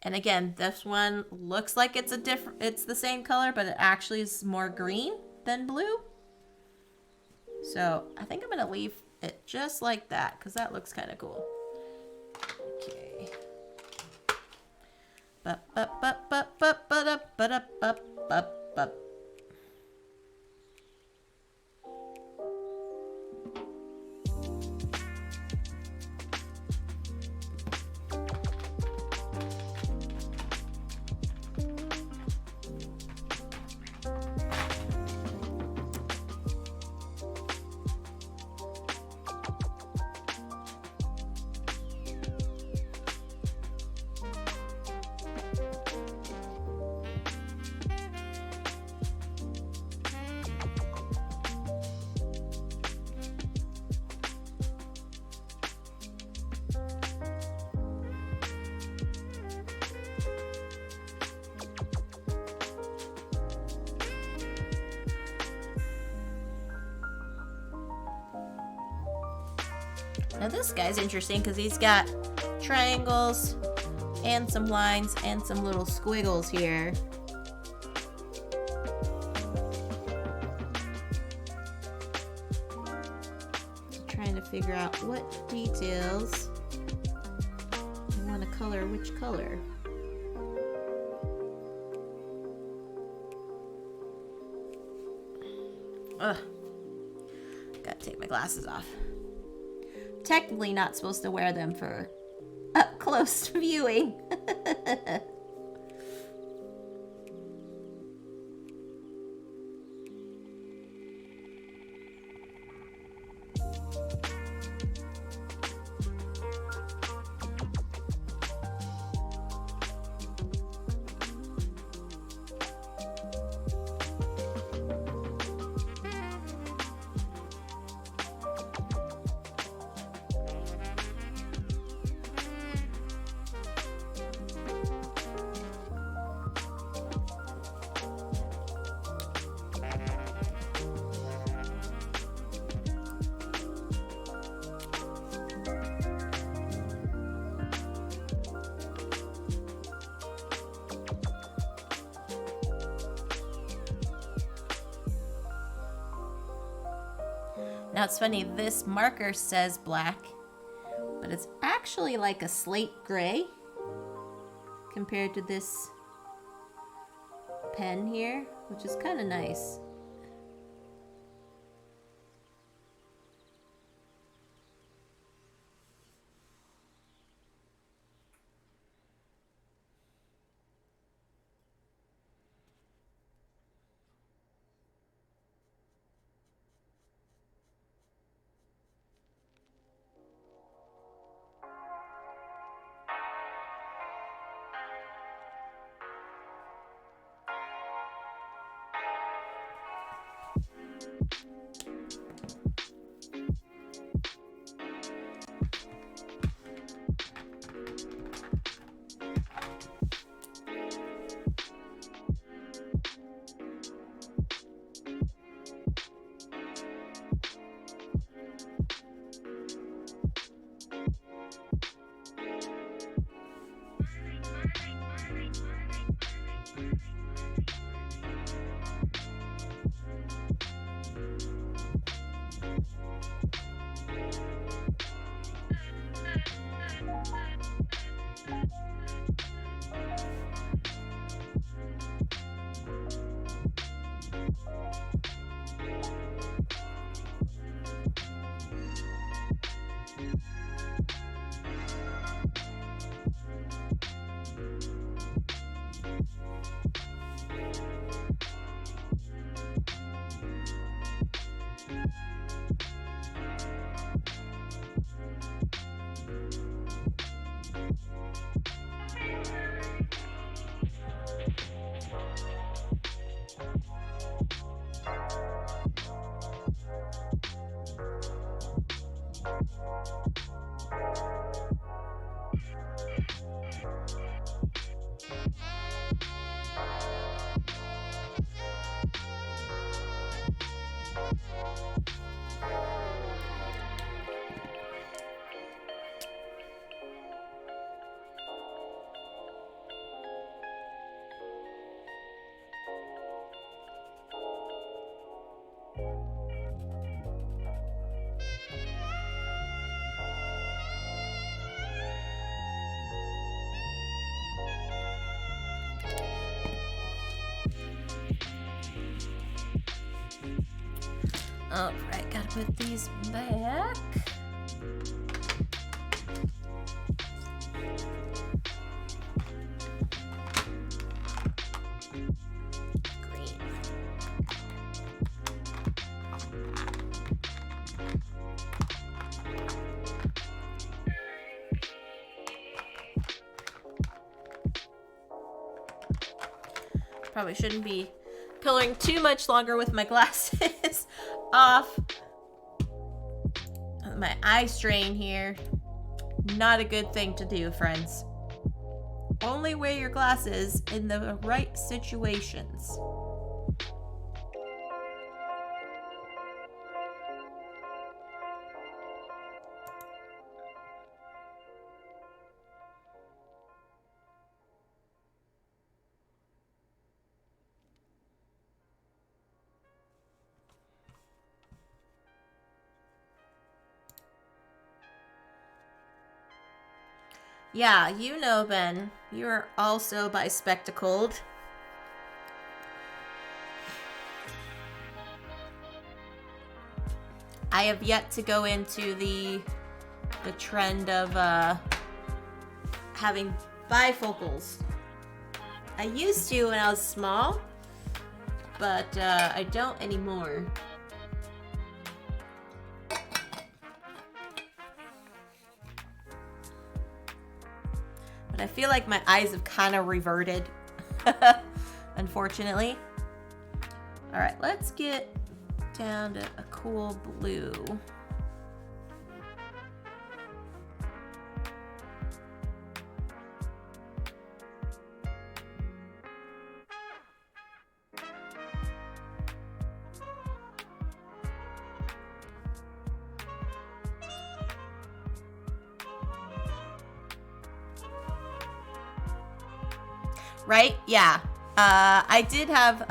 And again, this one looks like it's the same color, but it actually is more green than blue. So I think I'm gonna leave it just like that because that looks kind of cool. Okay. Now this guy's interesting because he's got triangles And some lines and some little squiggles here. Trying to figure out what details I want to color which color. Ugh. Gotta take my glasses off. Technically not supposed to wear them for up close viewing. Now it's funny, this marker says black, but it's actually like a slate gray compared to this pen here, which is kind of nice. Alright, gotta put these back. Green. Probably shouldn't be coloring too much longer with my glasses off. My eye strain here. Not a good thing to do, friends. Only wear your glasses in the right situations. Yeah, you know, Ben. You're also bispectacled. I have yet to go into the trend of having bifocals. I used to when I was small, but I don't anymore. But I feel like my eyes have kind of reverted, unfortunately. All right, let's get down to a cool blue. Right? Yeah. I did have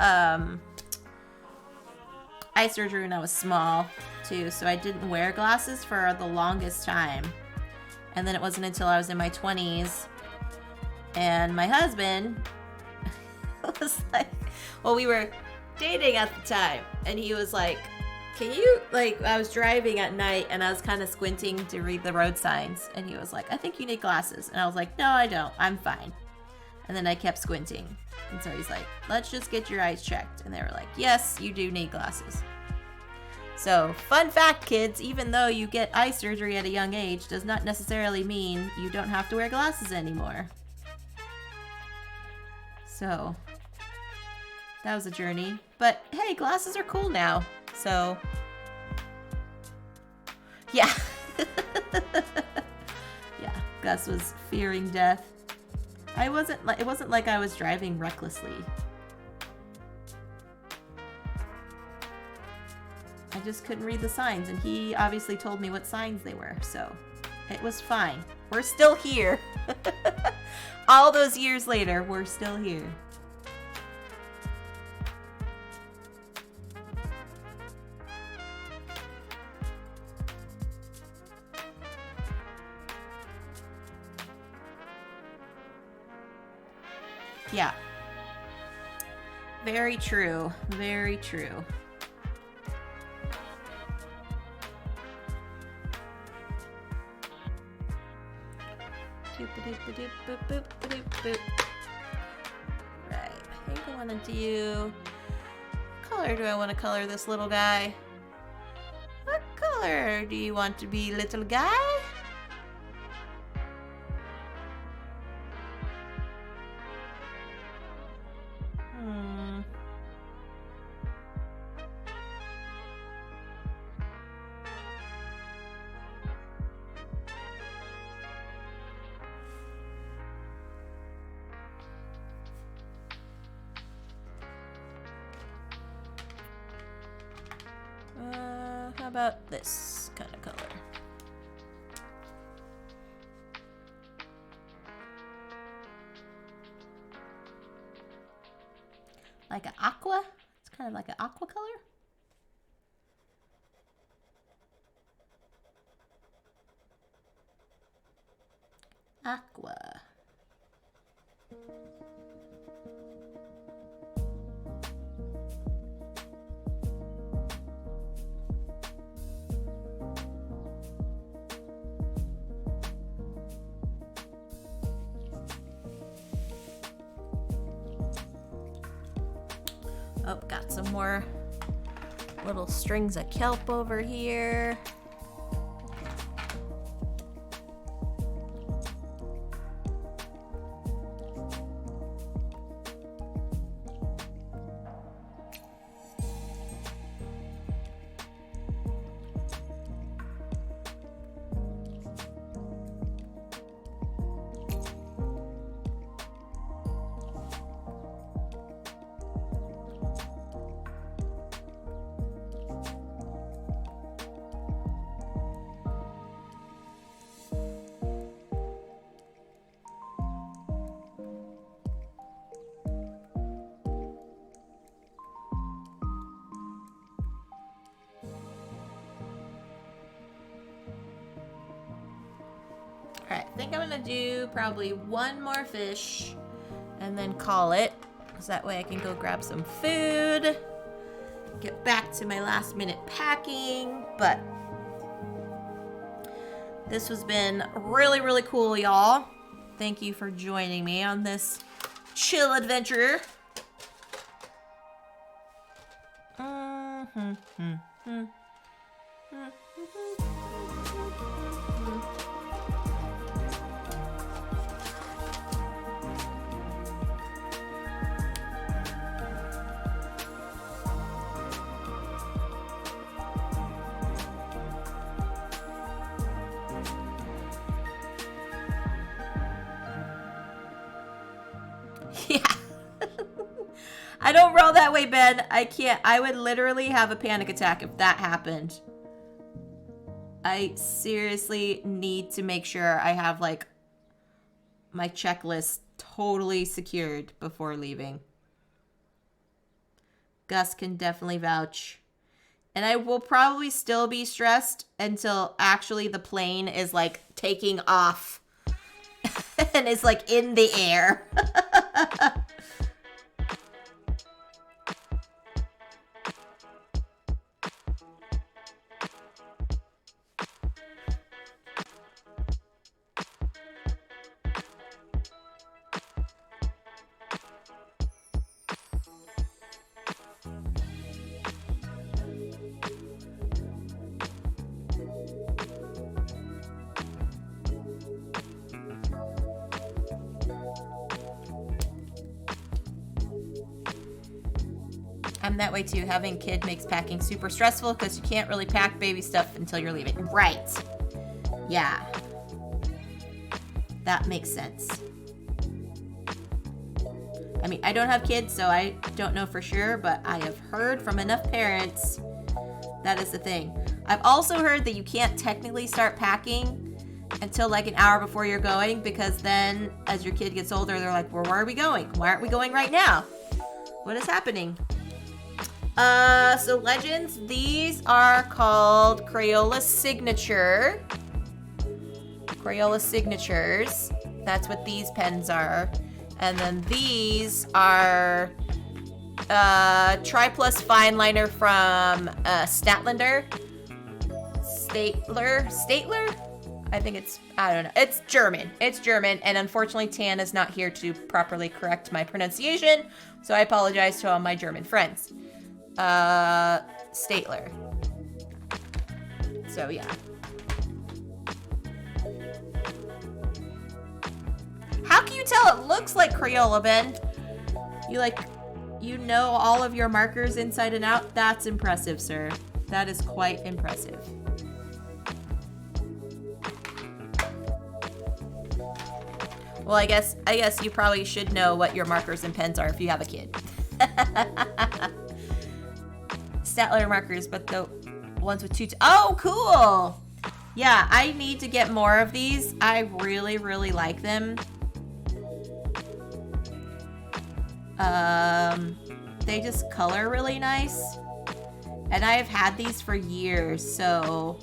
eye surgery when I was small too, so I didn't wear glasses for the longest time. And then it wasn't until I was in my 20s and my husband was like, well, we were dating at the time, and he was like, can you, like, I was driving at night and I was kind of squinting to read the road signs, and he was like, I think you need glasses. And I was like, no, I don't, I'm fine. And then I kept squinting. And so he's like, let's just get your eyes checked. And they were like, yes, you do need glasses. So, fun fact, kids, even though you get eye surgery at a young age, does not necessarily mean you don't have to wear glasses anymore. So, that was a journey. But hey, glasses are cool now. So, yeah. Yeah, Gus was fearing death. It wasn't like I was driving recklessly. I just couldn't read the signs, and he obviously told me what signs they were, so it was fine. We're still here. All those years later, we're still here. Yeah. Very true. Very true. Right. I think I want to do... What color do I want to color this little guy? What color do you want to be, little guy? How about this kind of color? Like an aqua? It's kind of like an aqua color. Aqua. Oh, got some more little strings of kelp over here. Alright, I think I'm gonna do probably one more fish and then call it. So that way I can go grab some food, get back to my last minute packing. But this has been really, really cool, y'all. Thank you for joining me on this chill adventure. Yeah. I don't roll that way, Ben. I can't. I would literally have a panic attack if that happened. I seriously need to make sure I have, like, my checklist totally secured before leaving. Gus can definitely vouch. And I will probably still be stressed until actually the plane is, like, taking off. And is, like, in the air. I'm that way too. Having a kid makes packing super stressful because you can't really pack baby stuff until you're leaving. Right. Yeah. That makes sense. I mean, I don't have kids, so I don't know for sure, but I have heard from enough parents that is the thing. I've also heard that you can't technically start packing until like an hour before you're going, because then as your kid gets older, they're like, well, where are we going? Why aren't we going right now? What is happening? So Legends, these are called Crayola Signature. Crayola Signatures. That's what these pens are. And then these are Tri Plus Fine Liner from Statlander. Statler? I think it's, I don't know. It's German. It's German. And unfortunately, Tan is not here to properly correct my pronunciation. So I apologize to all my German friends. Statler. So yeah. How can you tell it looks like Crayola, Ben? You know all of your markers inside and out? That's impressive, sir. That is quite impressive. Well, I guess you probably should know what your markers and pens are if you have a kid. Statler markers, but the ones with two... Oh, cool! Yeah, I need to get more of these. I really, really like them. They just color really nice. And I have had these for years, so...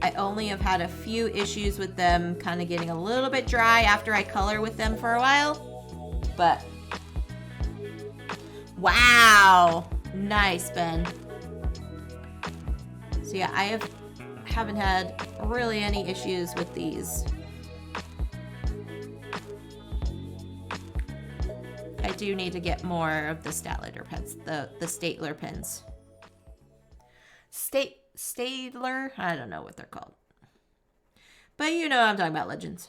I only have had a few issues with them kind of getting a little bit dry after I color with them for a while. But... Wow! Nice, Ben. So yeah, I haven't had really any issues with these. I do need to get more of the Statler pens, the Statler pens. Statler? I don't know what they're called. But you know what I'm talking about, Legends.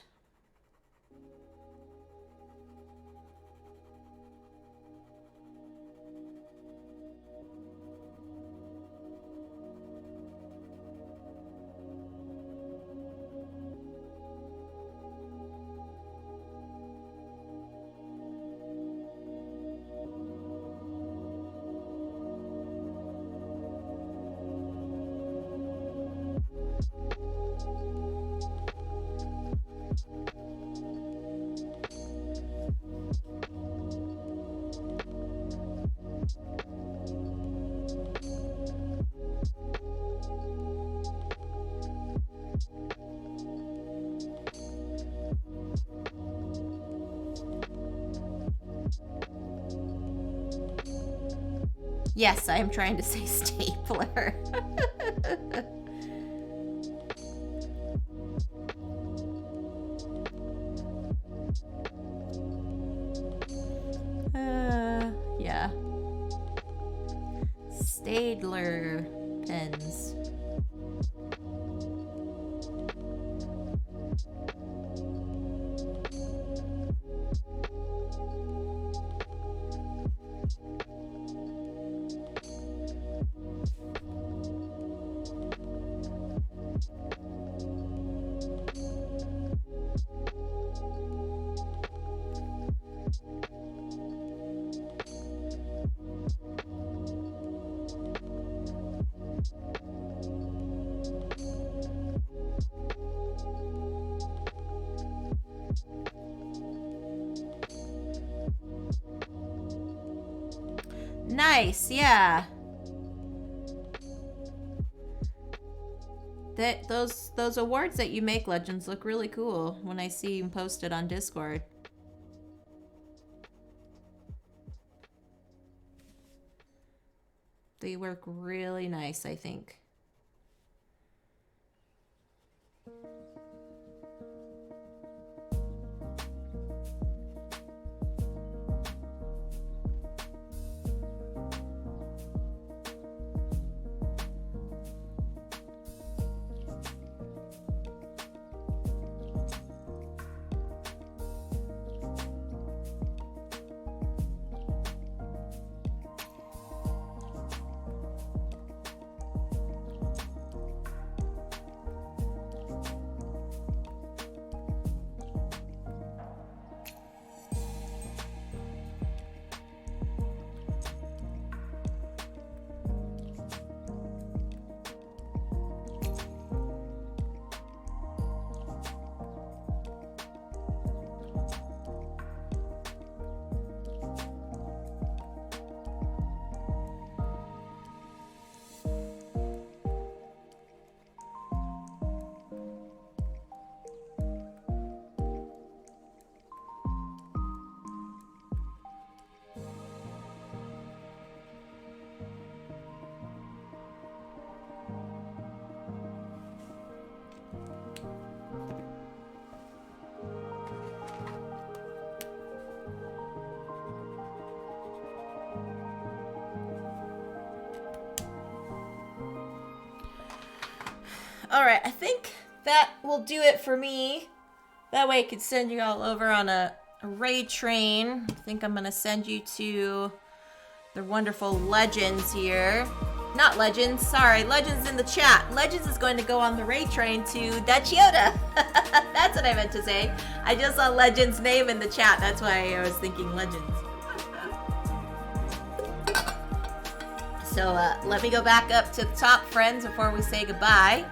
Yes, I am trying to say stapler. Yeah. Stadler pens. Nice, yeah. Those awards that you make, Legends, look really cool when I see them posted on Discord. They work really nice, I think. All right, I think that will do it for me. That way I could send you all over on a raid train. I think I'm gonna send you to the wonderful Legends here. Not Legends, sorry, Legends in the chat. Legends is going to go on the raid train to Dachiota. That's what I meant to say. I just saw Legends' name in the chat. That's why I was thinking Legends. So let me go back up to the top, friends, before we say goodbye.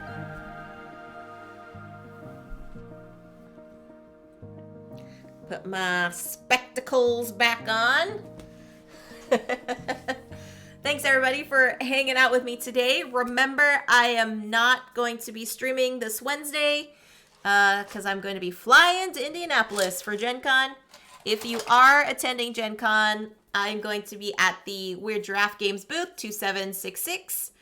Put my spectacles back on. Thanks everybody for hanging out with me today. Remember, I am not going to be streaming this Wednesday because I'm going to be flying to Indianapolis for GenCon. If you are attending GenCon, I'm going to be at the Weird Giraffe Games booth 2766.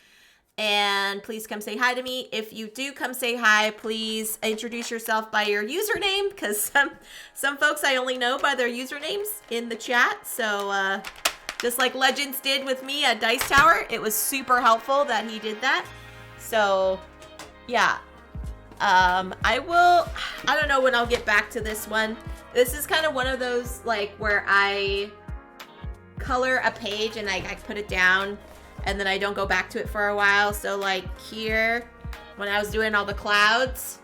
And please come say hi to me. If you do come say hi, please introduce yourself by your username, because some folks I only know by their usernames in the chat. So just like Legends did with me at Dice Tower, it was super helpful that he did that. So yeah, I don't know when I'll get back to this one. This is kind of one of those like where I color a page and I put it down and then I don't go back to it for a while. So like here, when I was doing all the clouds,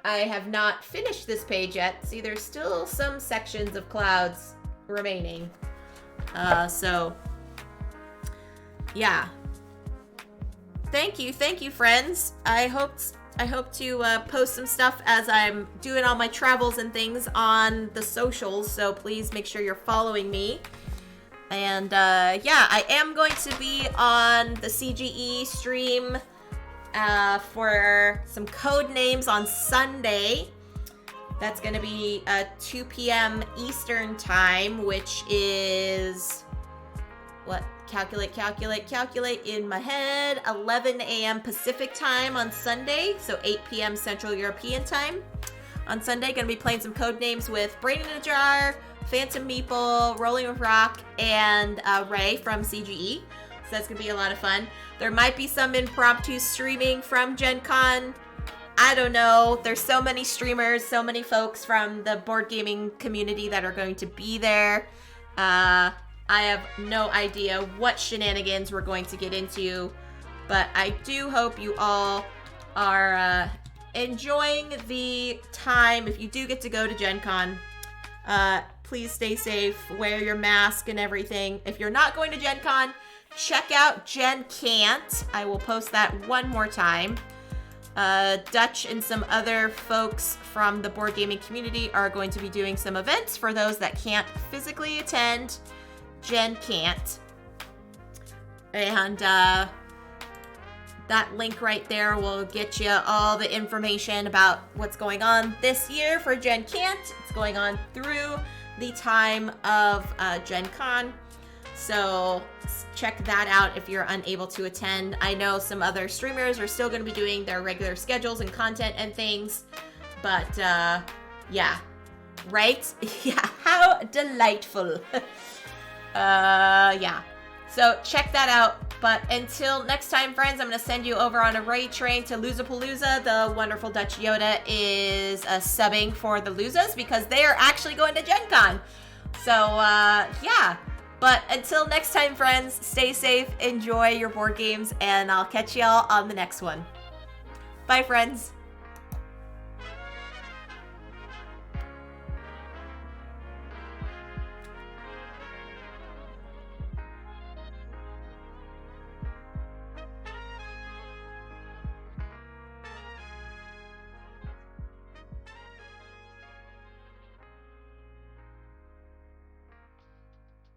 I have not finished this page yet. See, there's still some sections of clouds remaining. So yeah. Thank you, friends. I hope to post some stuff as I'm doing all my travels and things on the socials, so please make sure you're following me. And yeah, I am going to be on the CGE stream for some code names on Sunday. That's going to be 2 p.m. Eastern time, which is calculate in my head. 11 a.m. Pacific time on Sunday, so 8 p.m. Central European time. On Sunday, gonna be playing some code names with Brain in a Jar, Phantom Meeple, Rolling with Rock, and Ray from CGE. So that's gonna be a lot of fun. There might be some impromptu streaming from GenCon. I don't know. There's so many streamers, so many folks from the board gaming community that are going to be there. I have no idea what shenanigans we're going to get into, but I do hope you all are enjoying the time. If you do get to go to GenCon, please stay safe, wear your mask and everything. If you're not going to GenCon, check out Gen Can't. I will post that one more time. Dutch and some other folks from the board gaming community are going to be doing some events for those that can't physically attend Gen Can't. And that link right there will get you all the information about what's going on this year for Gen Can't. It's going on through the time of Gen Con. So check that out if you're unable to attend. I know some other streamers are still going to be doing their regular schedules and content and things. But yeah, right? Yeah, how delightful. Yeah. So check that out. But until next time, friends, I'm going to send you over on a raid train to Losapalooza. The wonderful Dutch Yoda is subbing for the Losas because they are actually going to Gen Con. So yeah. But until next time, friends, stay safe, enjoy your board games, and I'll catch y'all on the next one. Bye, friends.